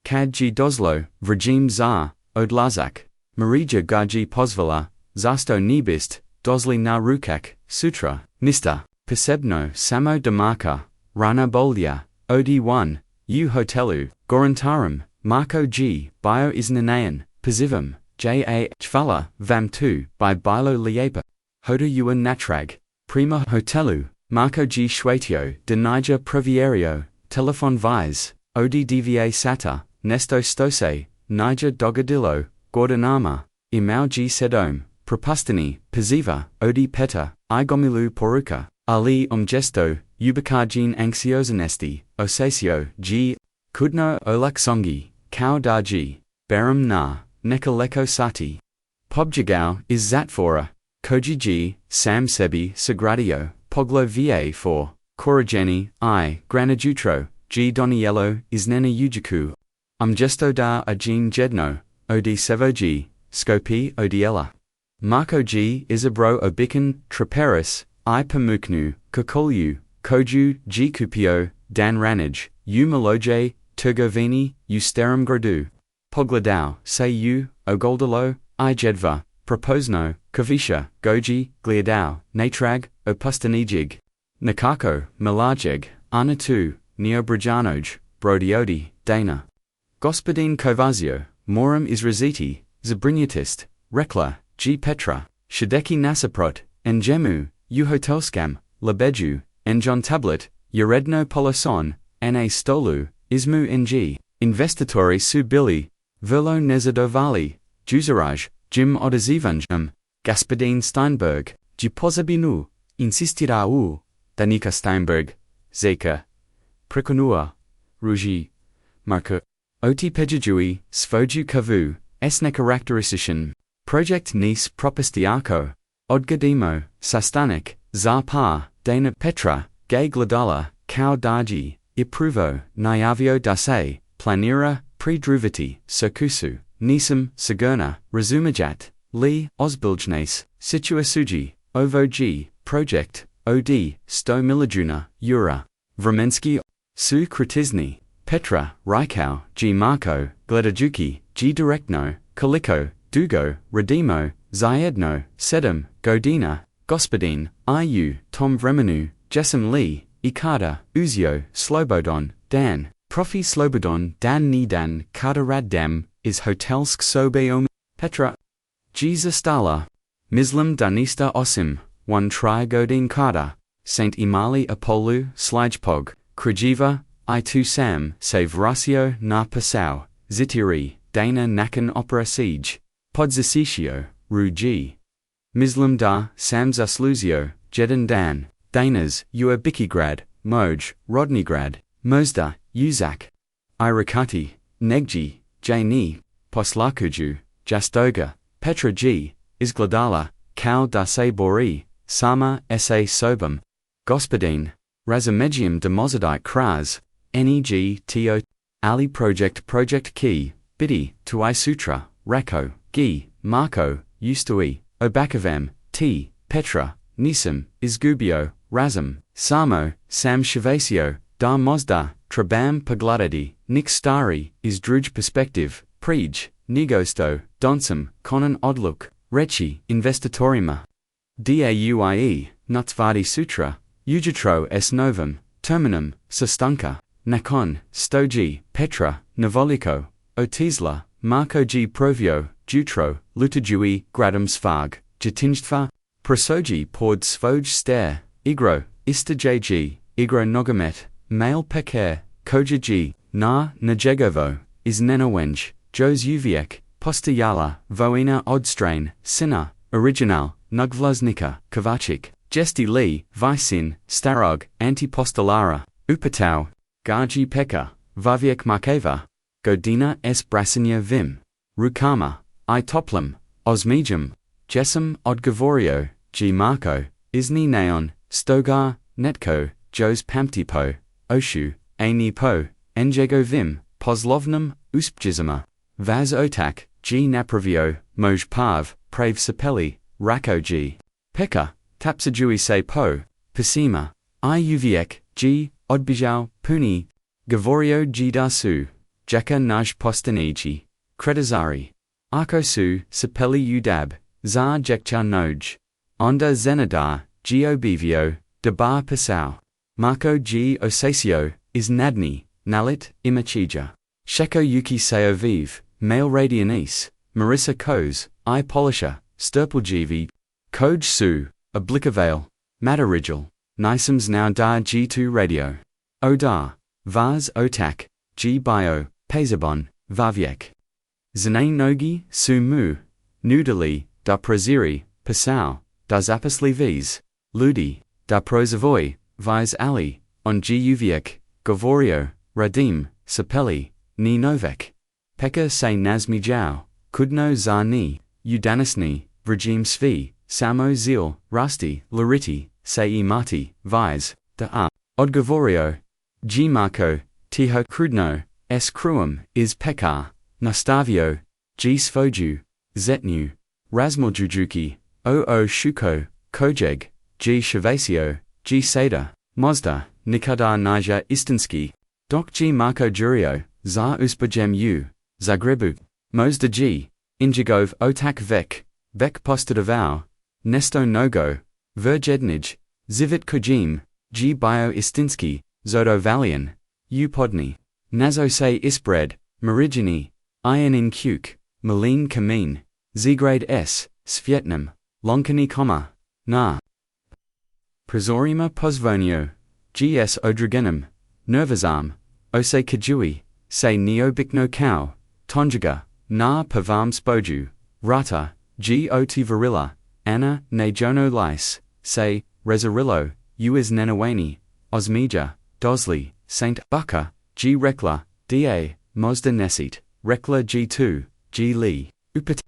A: Kad G. Doslo, Vrajim Zar, Odlazak, Marija Gaji Pozvala, Zasto Nibist, Dosli na Rukak, Sutra, Nista, Pesebno Samo Damarka, Rana Bolya, OD1, U Hotelu, Gorantarum, Marco G, Bio Isnanayan, Pasivam, J.A. Chvala, Vam2, by Bilo Liepa, Hoda Yuan Natrag, Prima Hotelu, Marco G. Schwatio, De Niger Previerio, Telefon Vise, ODDVA Sata, Nesto Stose, Niger Dogadillo, Gordonama, Imau G. Sedome, Propustini, Paziva, Odi Peta, Igomilu Poruka, Ali Umgesto, Ubakarjin Anxiosonesti, Osasio, G. Kudno Olaksongi, Kao Daji, Beram Na, Nekoleko Sati. Pobjagao is Zatvora, Koji G, Sam Sebi Sagradio, Poglo Va4, Korajeni, I, Granajutro, G. Doniello, Isnena Ujiku. Umgesto da Ajin Jedno, Od Sevoji, Skopi Odiela. Marco G. Isabro Obikan, Traperis, I Pamuknu, Kokolyu, Koju, G. Kupio, Dan Ranij, U Maloje, Turgovini, Usterum Grodu. Pogladao, Say U, Ogoldalo, I Jedva, Proposno, Kavisha, Goji, Gliadao, Natrag, Opustanijig. Nakako, Milajeg, Anatu, Neobrajanoj, Brodiodi, Dana. Gospodin Kovazio, Morum Izraziti, Zabrignatist, Rekla, G. Petra, Shadeki Nasaprot, Njemu, Uhotelskam, Labeju, Enjon Tablet, Uredno Poloson, na stolu, ismu ng, investitori su bili, verlo nezadovali, juzaraj, jim odazivanjam, Gaspadine Steinberg, Gipozabinu, insistirau, Danica Steinberg, Zeka, Prekonua, Ruji, Marco, Oti Pejajui, Svoju Kavu, Esne Charakterisation, Project Nice Propistiako, Odgadimo, Sastanik, Zarpa, Dana Petra, Gay Gladala, Kau Daji, Ipruvo, Nyavio Dase, Planira, Predruviti, Sokusu, Nisam, Sagurna, Razumajat, Lee, Osbilgnes, Situasuji, Ovo G, Project, OD, Sto Milijuna, Ura, Vremensky, Su Kritizni, Petra, Rykau, G Marco, Gledajuki, G Direktno, Kaliko, Dugo, Redimo, Zayedno, Sedem, Godina, Gospodin, IU, Tom Vremenu, Jesem Lee, Ikada, Uzio, Slobodon, Dan, Profi Slobodon, Dan Nidan, Kada Raddam, is Hotelsk Sobeom, Petra, Jesus Stala, Mislam Danista Osim, one Tri Godin Kada, Saint Imali Apolu, Slijpog, Krijiva, I2 Sam, Save Rasio na Passau, Zitiri, Dana Nakan Opera Siege, Podzasitio, Ruji, Mislam da, Sam Zasluzio, Jedan Dan, Danas, Uabikigrad, Moj, Rodnigrad, Mozda, Uzak, Irakati, Negji, Jani, Poslakuju, Jastoga, Petra G, Izgladala, Kal Dase Bori, Sama Sa Sobam, Gospodin, Razamegium de Mozadite Kras, Neg To, Ali Project Key, Bidi, Tuai Sutra, Rako, Gi, Marco, Ustui, Obakavem, T, Petra, Nisam, Izgubio, Razam, Samo, Sam Shavasio, Da Mozda, Trabam Pagladadi, Nick Stari, Izdruj Perspective, Prij, Nigosto, Donsam, Conan Odluk, Rechi, Investitorima, Dauie, Nutsvadi Sutra, Ujitro S Novum, Terminum, Sastanka, Nakon, Stoji, Petra, Novoliko, Otisla, Marco G Provio, Jutro, Lutajui, Gradam Svag, Jatinjtva, Prosoji Pord Svoj Ster, Igro, Istajg, Igro Nogamet, Male Peker, Koja G, Na Najegovo, Iznenowenj, Jos Uviek, Postayala, Voina Odstrain, Sina, Original, Nugvlaznika, Kovachik, Jesti Lee, Vysin, Starog, Antipostolara, Upatau, Gaji Pekka, Vaviek Markeva, Godina S. Brasinya Vim, Rukama, I Toplam, Osmejum, Jesam Odgavorio, G. Marco, Isni Neon, Stogar, Netko, Jos Pamtipo, Oshu, Ani Po, Njego Vim, Poslovnum, Uspjizima, Vaz Otak, G. Napravio, Moj Pav, Prave Sapeli, Rako G. Pekka, Tapsajui Se Po, Pasima, I Uviek, G. Odbijau, Puni, Gavorio G. Dasu, Jaka Naj Postaniji, Kredazari, Arkosu, Sapeli Udab, Zar Jekcha Noj, Onda Zenadar, G. Obivio, Dabar Pasau, Marco G. Osasio, Isnadni, Nalit, Imachija, Sheko Yuki Seoviv, Male Radianis, Marissa Koz, I Polisher, Sturpeljivi, Koj Su, Oblikavale, Matarijal, Nisams Now Dar G2 Radio, Odar, Vaz Otak, G Bio, Pazabon, Vaviek, Zane Nogi, Su Mu, Nudali, Da Proziri, Pasau, Da Zapaslivis, Ludi, Da Prozavoy, Viz Ali, On G Uviek, Govorio, Radim, Sapeli, Ni Novek, Pekka Se Nazmi Jau, Kudno Zarni, Udanisni, Vrajim Svi, Samo Zil, Rasti, Lariti, Se Mati, Viz, Da A, Odgovorio, G Marco, Tiho Krudno, S Kruum, Is Pekar, Nastavio, G Svoju, Zetnu, Razmiljujuki, O Shuko, Kojeg, G Shavasio, G Seda, Mozda, Nikadar Naja Istinsky, Doc G Marco Jurio, Zar Uspajem U, Zagrebu, Mozda G, Injigov Otak Vek, Vek Postadavau, Nesto Nogo, Verjednij, Zivit Kojim, G Bio Istinsky, Zodo Valian, U Podni, Nazo Se Isbred, Marigini, Inin Kuk, Malin Kamin, Zgrade S, Svietnam, Lonkani Koma, Na. Prizorima Pozvonio, GS Odrigenum, nervazam, ose kajui, se neobikno cow, tonjaga, na pavam spoju, vrata, got varilla, anna ne jono lice, se, rezarillo, uis nenawani, osmija, dosli, saint bucca, g rekla, da, mozda nesit, rekla g2, g li, upat,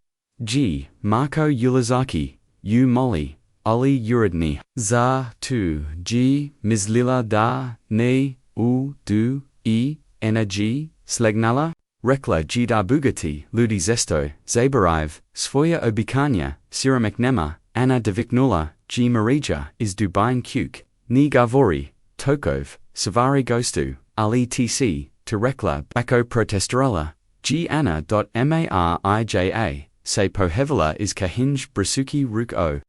A: g, Marco Ulazaki, u molly, oli uridni, za, tu, g, mislila da, ne, u, du, e, energy, slegnala, rekla g da bugati, ludi zesto, zabariv, svoja obikanya, sirameknema, anna deviknula, g marija, is dubain kuk, ni gavori, tokov, savari gostu, ali tc, to rekla, bako protesterala, g anna.marija, se pohevela is kahinj brisuki ruk o,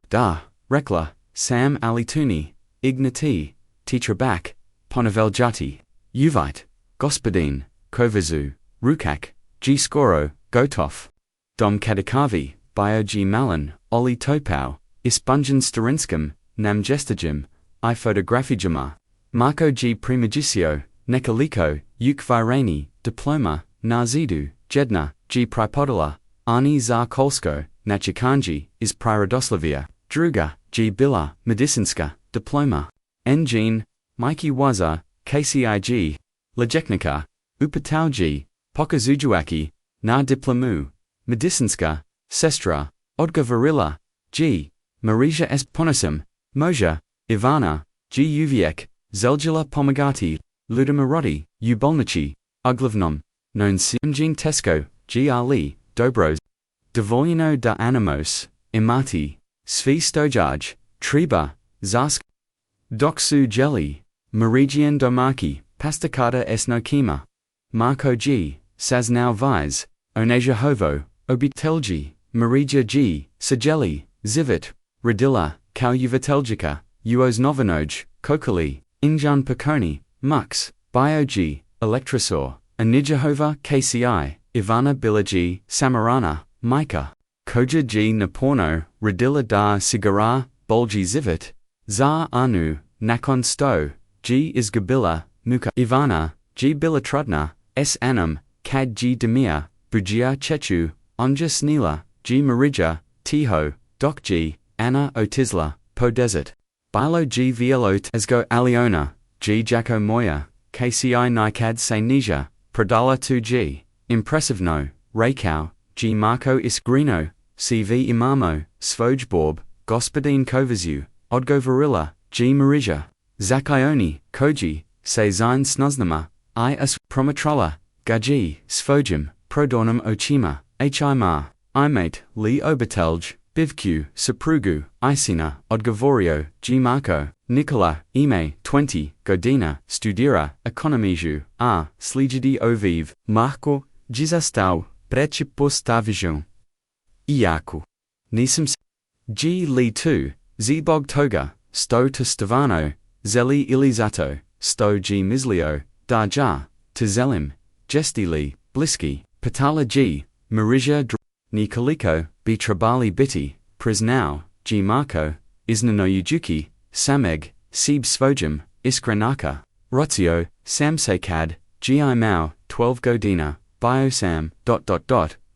A: da, rekla, sam alituni, ignati, tetrabak, ponaveljati, uvite, gospodin, kovazu, rukak, g skoro, gotov, dom kadakavi, bio g malan, oli topau, ispungen starinskim, nam gestajim, I photografijama, Marco g primigicio, nekoliko, uk virani, diploma, nazidu, jedna, g pripodila, ani za kolsko, nachikanji, is prirodoslavia, druga, g bila, medicinska, diploma, engine, Mikey waza, kcig, lejeknika, upatauji, pokazujuaki, na diplomu, medicinska, sestra, odga varila, g, Marija s ponosim, moja, Ivana, g uviek, zeljila pomagati, ludomiroti, ubolnici, uglavnom, non simjin tesko, g ali, dobros, dovoljeno da animos, imati, svi stojaj, treba, zask, doksu jelly, Meridian domaki, pastakada esnokima, Marco g, saznau vise, onasia hovo, obitelji, Merija g, sajeli, zivit, radilla, kaljuvateljica, uos novinoj, kokali, injan pekoni, mux, bio-g, electrosor, anijahova kci, Ivana bilaji, samarana, mika, koja g naporno, radilla da sigara, bolji zivit, za anu, nakon sto, g izgabila, muka, Ivana, g bilatrudna, s anam, kad g demir, bujia chechu, onja snila, g marija, tiho, doc g, anna otisla, po desert, bilo g vielo esgo aliona, g jako moya, kci nikad se nija, pradala 2g, impressivno, rakau, g marco isgrino, cv imamo, svojborb, gospodin kovazu, odgo varilla, g marija, zakioni, koji, se zine snoznama, I as promatrola, gaji, svojim, prodornum ochima, himar, imate, li obitelj, bivq, saprugu, isina, odgovorio, g marco, Nicola, ime, 20, godina, studira, economiju, slijedi oviv, Marco, gizastau, precipostavijon. Iako. Nisam g li 2, zbog toga, sto to stavano, zeli ilizato, sto g mislio, da ja, to zelim, gestili, bliski, patala g, marija nekoliko, b trabali biti, priznau, g marco, iznanojujuki, sameg, seb svojim, iskranaka, rotio, samsekad, gi mau, 12 godina, biosam,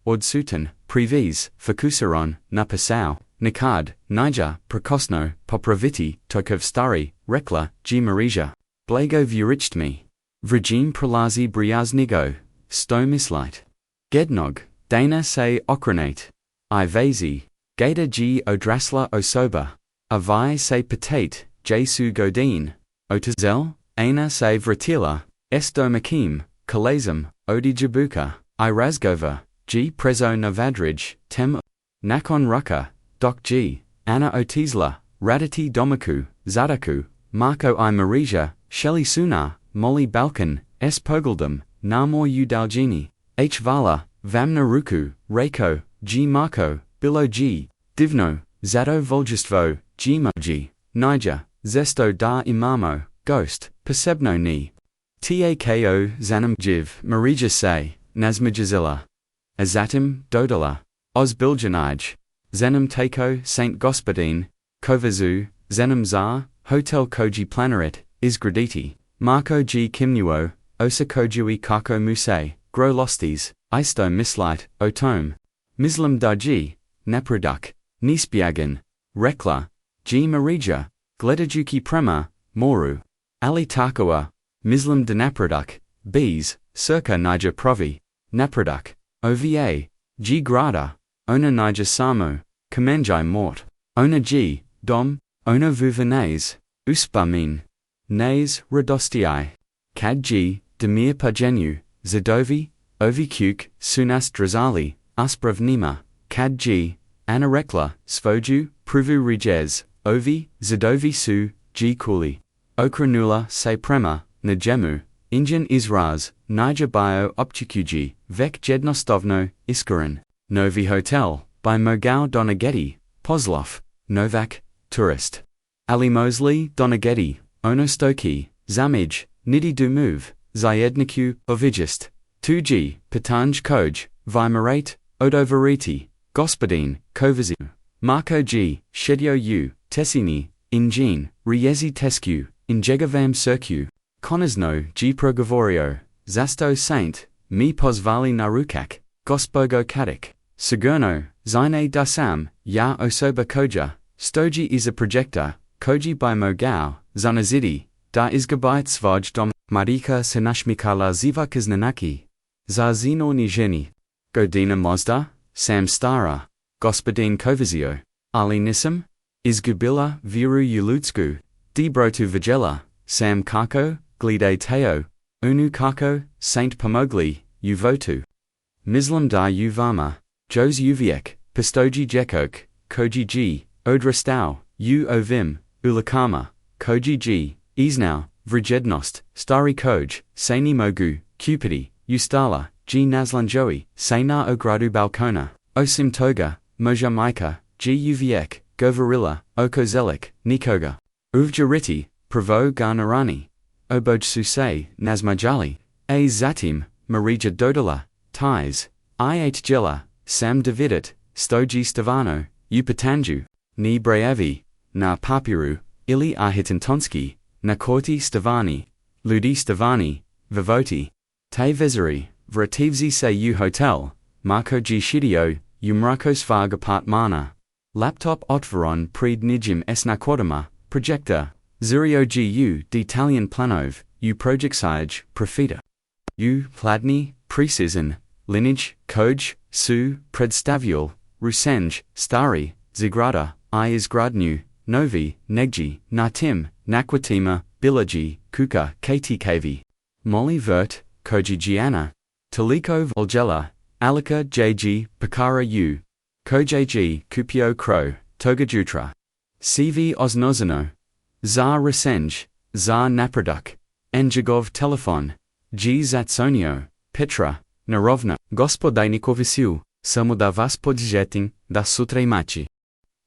A: odsutan, privis, fakusaron, napasau, nikad, nija, prekosno, popraviti, tokov stari, rekla, g marija, blago vurichtmi, vrjim prolazi briaznigo, sto mislight, gednog, dana se okranate, I vazi, gada g odrasla osoba, avai se patate, jesu godin, otazel, ana se vratila, estomakim, kalazim, odi jabuka, I razgova, g prezo navadrij, tem, nakon ruka, doc g, anna otisla, raditi domaku, zadaku, Marco I marija, sheli suna, molly balkan, s pogeldum, namor udalgini, h vala, vamna ruku, rako, g marco, bilo g, divno, zato voljestvo, g g, nija, zesto da imamo, ghost, posebno ni. Tako zanam jiv, marija se, nazmajazilla. Azatim, dodala, ozbiljanij, zanam tako, Saint Gospodin, kovazu, zanam za, hotel koji planaret, izgraditi, Marco G. Kimnuo, Osakojui Kako Muse, Gro Losties, Isto Mislight, Otome, Mislam Daji, Naproduk, Nispiagan, Rekla, G. Marija, Gledajuki Prema, Moru, Ali Takawa, Mislam de Naproduk, Bees, Circa Niger Provi, Naproduk, OVA, G. Grada, Ona Niger Samo, Kamenjai Mort, Ona G. Dom, Ona Vuvernays, Uspamin, Nays Radostii, Kad G. Demir Pagenu, Zadovi, Ovikuk, Sunas Drazali, Usprav Nima, Kad G. Anarekla, Svoju, Pruvu Rijez, Ovi, Zadovi Su, G. Kuli, Okranula Se Prema, Najemu, Injan Izraz, Niger Bio Opchikuji, Vek Jednostovno, Iskaran, Novi Hotel, by Mogao Donaghetti, Pozlov, Novak, Tourist. Ali Mosley, Donaghetti, Onostoki, Zamij, Nidi Dumuv, Zayedniku, Ovigist, 2G, Patanj Koj, Vimarate, Odovariti, Gospodin, Kovazi, Marco G, Shedyo U, Tessini, Injin, Riezi Tescu, Injegavam Circu, Konasno, G Progavorio, Zasto Saint, Mi Pozvali Narukak, Gospogo Kadik, Sagerno, Zine Dasam, Ya Osoba Koja, Stoji is a projector, Koji by Mogao, Zanazidi, Da Izgabait Svaj Dom, Marika Senashmikala Ziva Kaznanaki, Zazino Nijeni, Godina Mozda, Sam Stara, Gospodin Kovazio, Ali Nisam, Izgubila Viru Yulutsku, Dibrotu Vagela, Sam Kako, Glide Teo, Unu Kako, Saint Pomogli, Uvotu, Mislam da Uvama, Jos Uviek, Pistoji Jekok, Koji G, Odrastau, U Ovim, Ulakama, Koji G, Isnau, Vrijednost, Stari Koj, Saini Mogu, Cupidi, Ustala, G Naslanjoi, Sainar Ogradu Balkona, Osim Toga, Moja Maika, G Uviek, Govarilla, Okozelik, Nikoga, Uvjariti, Pravo Garnarani, Oboj Susei, Nazmajali, A Zatim, Marija Dodala, Tais, I8 Jela, Sam Davidit, Stoji Stavano, Upatanju, Ni Breavi, Na Papiru, Ili Ahitantonsky, Nakorti Stavani, Ludi Stavani, Vivoti, Te Vezeri, Vrativzi Se U Hotel, Marco G Shidio, Umrakos Vargapat Mana, Laptop Otvaron Pred Nijim S Nakodama, Projector, Zurio GU D'Italian Planov, U Projexige, Profita, U Pladny, Precision, Lineage, Koj, Su, Predstavial, Rusenj, Stari, Zigrada, I Izgradnu, Novi, Negji, Natim, Nakwatima, Bilaji, Kuka, KTKV, Molly Vert, Koji Gianna, Taliko Volgela, Alika JG, Pakara U, KoJG, Kupio Kro, Togajutra, CV Osnozano, Zar Resenj, Zar Naproduk, Njagov Telefon, G Zatsonio, Petra, Narovna, Gospodajnikovisiu, Samuda vas podjetin, da sutremachi.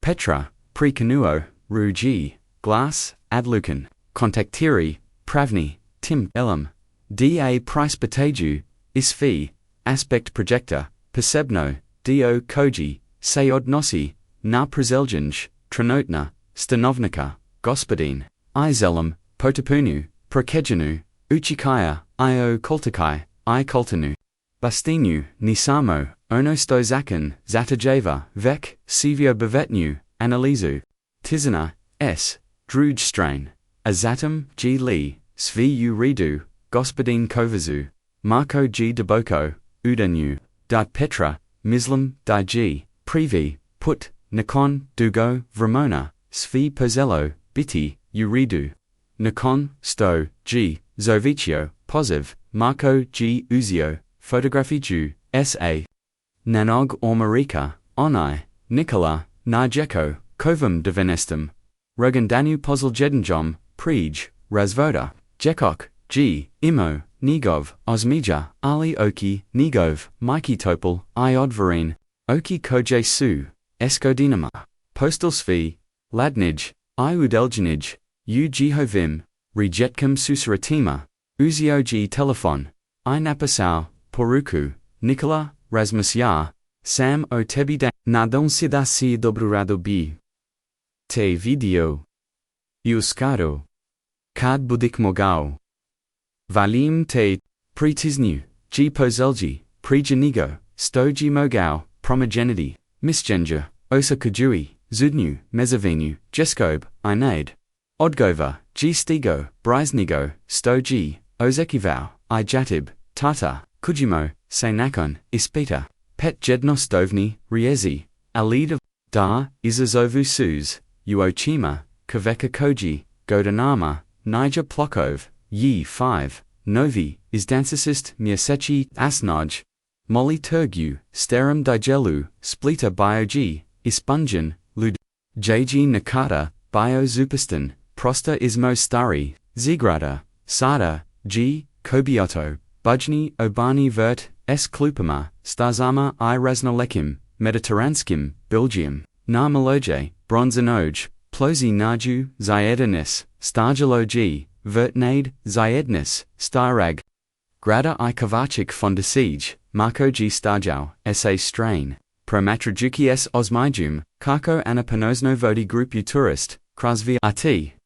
A: Petra, Prekanuo, Ruji, Glass, Adlukan, Kontaktiri, Pravni, Tim Elam, Da Preispitate, Isfi, Aspect Projector, Persebno, Do Koji, Sayodnosi, Na Prezeljanj, Tranotna, Stanovnika, Gospodin, Izelam, Potapunu, Prokejanu, Uchikaya, Io Kultakai, I Kultanu, Bastinu, Nisamo, Onostozakan, Zatajeva, Vek, Sivio Bevetnu, Analizu, Tizana, S, Druj Strain, Azatum, G. Lee, Svi U Redu, Gospodin Kovazu, Marco G. Deboko, Udanu, Dat Petra, Mislam, Di G, Privi, Put, Nikon, Dugo, Vremona, Svi Pozello, Biti, Uridu, Nikon, Sto, G, Zovicio, Posiv, Marco G. Uzio, Photography Ju, S.A. Nanog Ormarika, Onai, Nikola, Najeko, Kovam Devenestum, Rogandanu Pozljedenjom, Prij, Razvoda, Jekok, G, Imo, Nigov, Osmija, Ali Oki, Nigov, Mikey Topol, Iodvarine, Oki Koje Su, Eskodinama, Postal Svi, Ladnij, Iudeljanij, U Jehovim, Rejetkam Susratima, Uziogi Telefon, I Napasau, Poruku, Nikola, Rasmusyar, Sam O Tebida, Nadon Sidasi Dobrurado B. Te Video. Euskaro. Kad Budik Mogao. Valim te pritisnu, g pozelji, prijanigo, stoji mogao, promogenity, misgenja, osa kujui, zudnu, mezavenu, jeskob, inade. Odgova, g stigo, briznigo, stoji, ozekivao, I jatib, tata, kujimo, se nakon, ispita, pet jednostovni, riezi, alida, da, izazovu suz, uochima, kaveka koji, godanama, Niger Plokov, Yi 5, Novi, Izdansicist Miasechi Asnoj, Molly Turgu, Sterum Digelu, Splita Biogi, Ispunjan, Lud, JG Nakata, Bio Zupistan, Prosta Ismo Stari, Zigrada, Sada, G, Kobiotto, Bujni Obani Vert, S. Klupama, Starzama I Raznolekim, Mediterranskim, Belgium, Na Meloje, Bronzenoj, Plosi Naju, Ziedenis, Stargelogi, Vertnade, Ziednis, Starag. Grada I Kovacic Fondasij, Marko G. Starjau, S.A. Strain, Promatrajuki S. Osmijum, Kako Anapanosno Vodi Group Uturist, Krasvi At,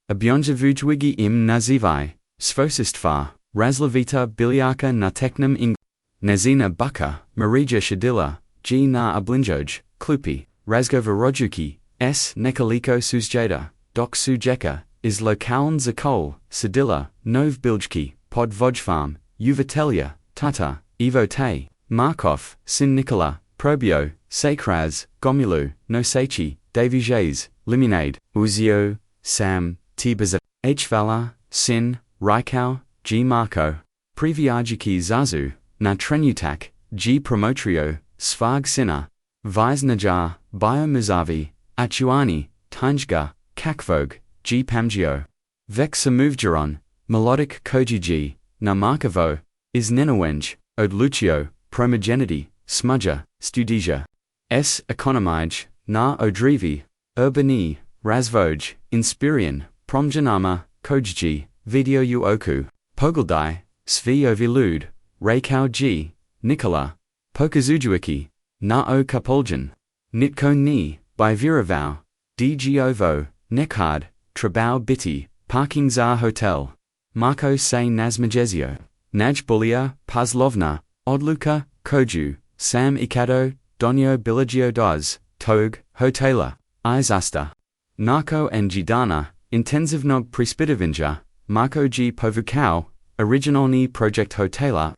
A: Abjonjavujwigi im Nazivai, Svosistva, Razlavita Biliaka na Teknum Ing. Nezina Buka, Marija Shadilla, G. Na Ablinjoj, Klupi, Razgova Rojuki, S. Nekoliko Suzjada, Dok Sujeka, is Lokaln Zakol, Sadilla, Nov Biljki, Pod Vojfarm, Uvatelia, Tata, Evo Te, Markov, Sin Nikola, Probio, Sakraz, Gomulu, Nosechi, Daviges, Liminade, Uzio, Sam, Tibaza, H. Vala, Sin, Raikau, G. Marco, Priviagiki Zazu, Na Trenutak, G. Promotrio, Svag Sina, Visnajar, Bio Muzavi, Achuani, Tanjga, Kakvog, G. Pamgio, Vex Samuvjaron, Melodic Kojiji, Namarkavo, Is Nenawenj, Od Lucio, Promogenity, Smudger, Studija, S. Economij, Na Odrivi, Urbani, Razvoj, Inspirian, Promjanama, Kojji, Video Uoku, Pogaldai, Svi Ovilud, Raikau G, Nikola, Pokazujuiki, Na O Kapoljan, Nitko Ni, by Viravau, DGOvo, Nekard, Trabau Biti, Parking Tsar Hotel, Marko Se Nazmajezio, Najbulia, Pazlovna, Odluka, Koju, Sam Ikado, Donio Biligio Doz, Tog, Hotela, Izasta, Narko and Gidana, Intensivnog Prispitivinja, Marko G. Povukau, Originalni Project Hotela,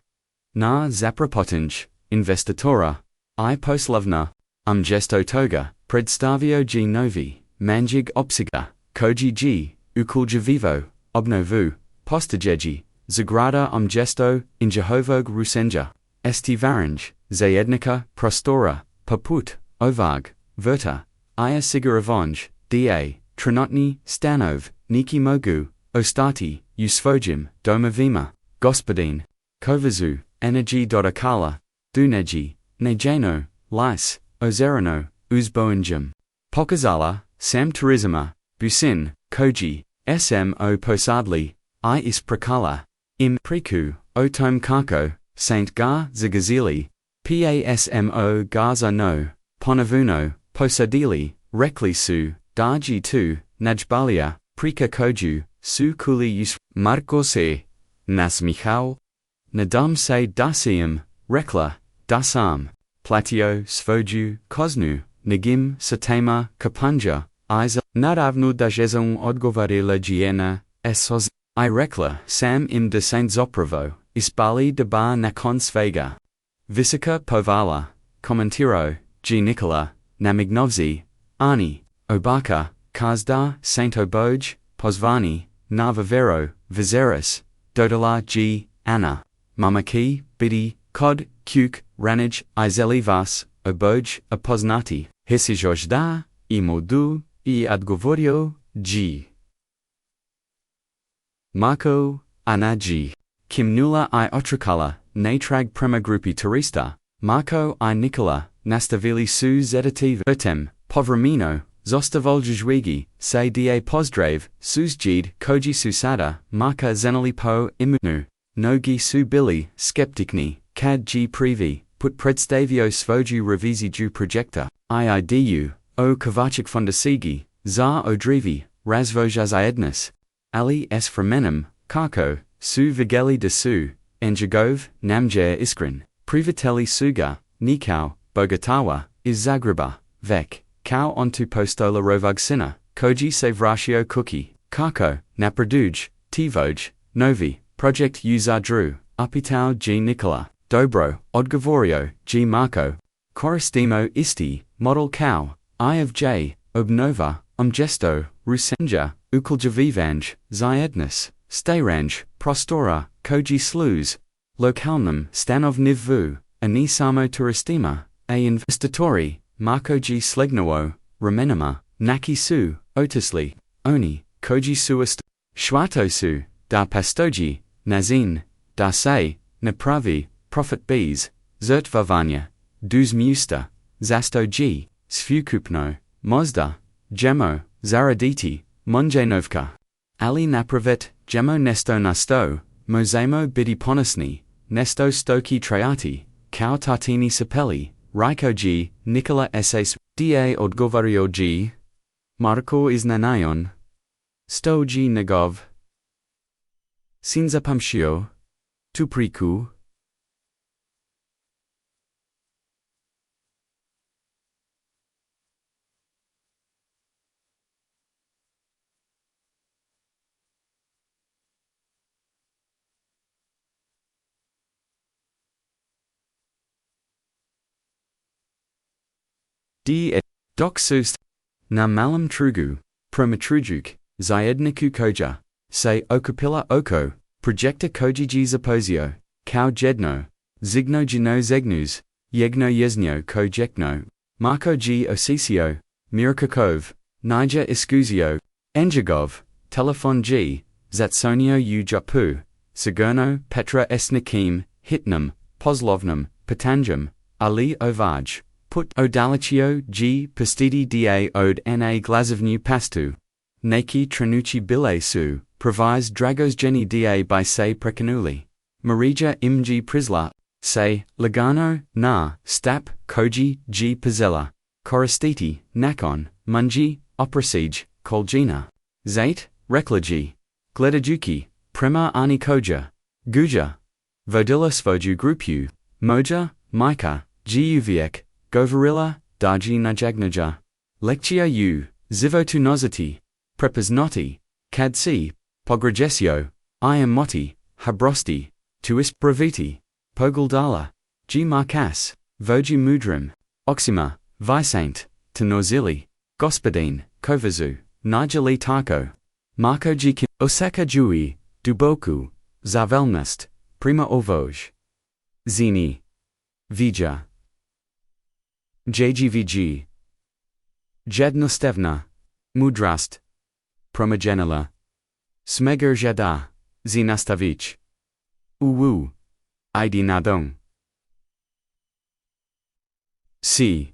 A: Na Zaprapotinj, Investitora, I Poslovna, Gesto Toga, Predstavio G. Novi, Manjig Opsiga, Koji G, Ukuljavivo, Obnovu, Postajeji, Zagrada Gesto, Injehovog Rusenja, Esti Varanj, Zayednika, Prostora, Paput, Ovag, Verta, Aya Sigaravonj, Da, Trinotni, Stanov, Niki Mogu, Ostati, Usvojim, Domavima, Gospodin, Kovazu, Energy Dodakala, Duneji, Nejano, Lice, Ozerano, Uzboinjum, Pokazala, Sam Turizma, Busin, Koji, Smo Posadli, I Isprakala, Im Priku, Otom Kako, Saint Gar Zagazili, Pasmo Gaza no, Ponavuno, Posadili, Rekli Su, Daji Tu, Najbalia, Prika Koju, Su Kuli Us, Markose, Nas Michal, Nadam Se Dasium, Rekla, Dasam, Platio, Svoju, Kosnu, Nagim, Satema, Kapanja, Iza, Nadavnu Dajezon Odgovarila Giena, Esos, I Rekla, Sam im de Saint Zoprovo, Ispali de Bar Nakon Svega, Visica Povala, Commentiro, G. Nikola, Namignovzi, Ani, Obaka, Kazda, Saint Oboj, Pozvani, Navavero, Vizeris, Dodala G. Anna, Mamaki, Bidi, Kod, Kuk, Ranij, Izelivas, Oboj, Apoznati, Hisijojda, Imodu, I Adgovorio, G. Marko, Anaji, Kimnula I Otrikala, Natrag Premagrupi Turista, Marko I Nikola, Nastavili Su Zedativ Ertem, Povramino, Zostavoljuigi, Se Da Pozdrave, Suzjid, Koji Susada, Marka Zenali Po Imunu, Nogi Su Bili, Skeptikni, Kad G Privi, Put Predstavio Svoju Revizi Ju Projecta, IIDU, O Kovacic Fondasigi, Zar Odrivi, Razvoja Zaednis, Ali S. Fremenem, Kako, su vigeli de su, Njegov, namjer iskrin, privatelli suga, nikau, bogatawa, iz Zagreba, vek, kao onto postola rovug koji se vratio kuki, kako, napraduj, tvoj, novi, project u zadru, upitao g Nikola, dobro, odgovorio, g Marko, koristimo isti, model kao, I of j, obnova, gesto, rusenja, ukuljavivanj, zajednost, stayranj, prostora, koji sluz, lokalnum stanov nivu, ani samo turistima, a investitori, Marko g slegnowo, ramenima, naki su, otisli, oni, koji suist, shwatosu, da pastoji, nazin, da se, napravi, profit bees, zertvavanya, duz musta, zasto g, svukupno, mozda, gemo, zaraditi, monjenovka, ali napravet, gemo nesto nasto, mozemo bidi ponosni, nesto stoki trajati, kao tartini sapeli, Riko g, Nikola ss, da odgovario g, Marko iznanayon, sto g negov, sinzapamshio, tupriku. D. Doxust. Na malam trugu, promatrujuk, zajedniku koja, se okupila oko, projecta kojiji zaposio, kao jedno, zigno gino zegnus, yegno yeznio kojekno, Marko g osisio, mirakakov, Niger iskuzio, Njegov, telefon g, zatsonio u japu, Sigurno Petra esnikim, hitnum, poslovnum, patanjum, ali ovaj. Put odalicio g pastidi da od na glazovnu pastu. Neki trenuci bile su, provis dragos geni da by se prekanuli. Marija img prisla, se, lagano, na, stap, koji, g pazella. Koristiti, nakon, mungi, oprasij, koljina. Zait, reklaji. Gledajuki, prema ani koja. Guja. Vodila svoju grupu, moja, mika, guviek. Govorila, daji najagnaja. Lekcia u, zivotunoziti, prepoznoti, kad si, pogragesio, I am moti, habrosti, tuis praviti, pogaldala, g markas, voji mudrim, oxima, visaint, tenosili, gospodin, kovazu, nigeli tako, Marko g kim, osaka jui, duboku, zavelnost, prima ovoj. Zini. Vija. JGVG. Jednostevna. Mudrast. Promagenila. Smeger jada. Zinastavich. Uwu. Idi nadong. C.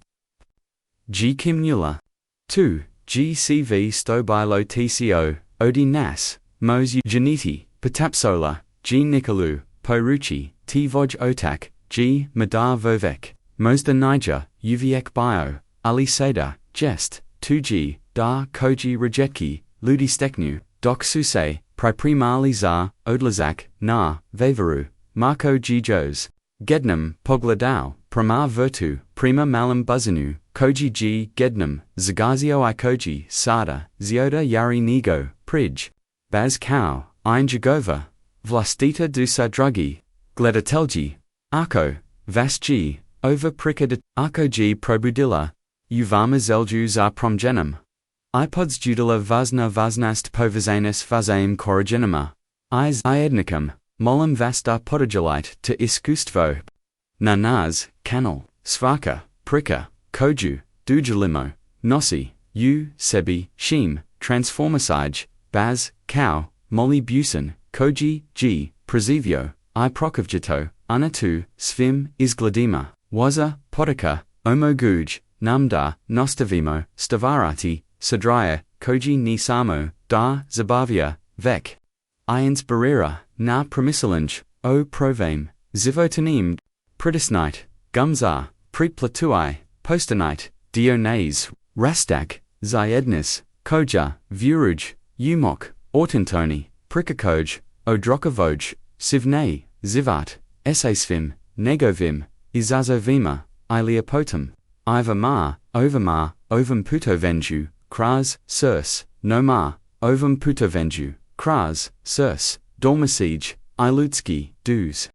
A: G Kimnula. 2. GCV Stobilo TCO, Odi Nas, Mos Janiti, Patapsola, G Nikolu, Poruchi, Tvoj Otak, G Madar Vovek, Mosda Niger, Uviek Bio, Ali Seda, Jest, 2G, Da Koji Rejetki, Ludi Steknu, Dok Suse, Priprimali Za, Odlazak, Na, Veveru, Marko G Jos, Gednam, Pogladao, Pramar Vertu, Prima Malam Buzanu, Koji G Gednam, Zagazio I Koji, Sada, Zioda Yari Nigo, Prij, Baz Kao, Jagova, Vlastita Dusa Drugi, Gledatelji, Ako, Vasji, Over Prikad, Ako G Probudila, Uvama Zelju Za Promgenum. iPods Judila Vasnast Povazanus Vazaim Korogenima. Is Iednicum, Molim Vasta Podagelite to Iskustvo. Nanaz, Kanal, Svaka, Prika, Koju, Dujalimo, Nosi, U, Sebi, Shim, Transformicide, Baz, Cow, Molly Busan, Koji, G, Prezivio, I Prokovjito, Anatu, Svim, Izgladima, Waza, Podika, Omoguj, Namda, Nostavimo, Stavarati, Sadraya, Koji ni Samo, Da, Zabavia, Vek. Ians Barrera, Na Promisalange, O Provame, Zivotanim, Pridisnite, Gumzar, Preplatuai, Postanite, Dionase, Rastak, Zayednis, Koja, Vuruj, Umok, Ortantoni, Prikakoj, odrokavoj, sivne, zivat, esasvim, negovim, izazovima, iliopotum, ivamar, ovum putovenju, kras, surs, nomar, ovum putovenju, kras, surs, dormasij, ilutski, dues.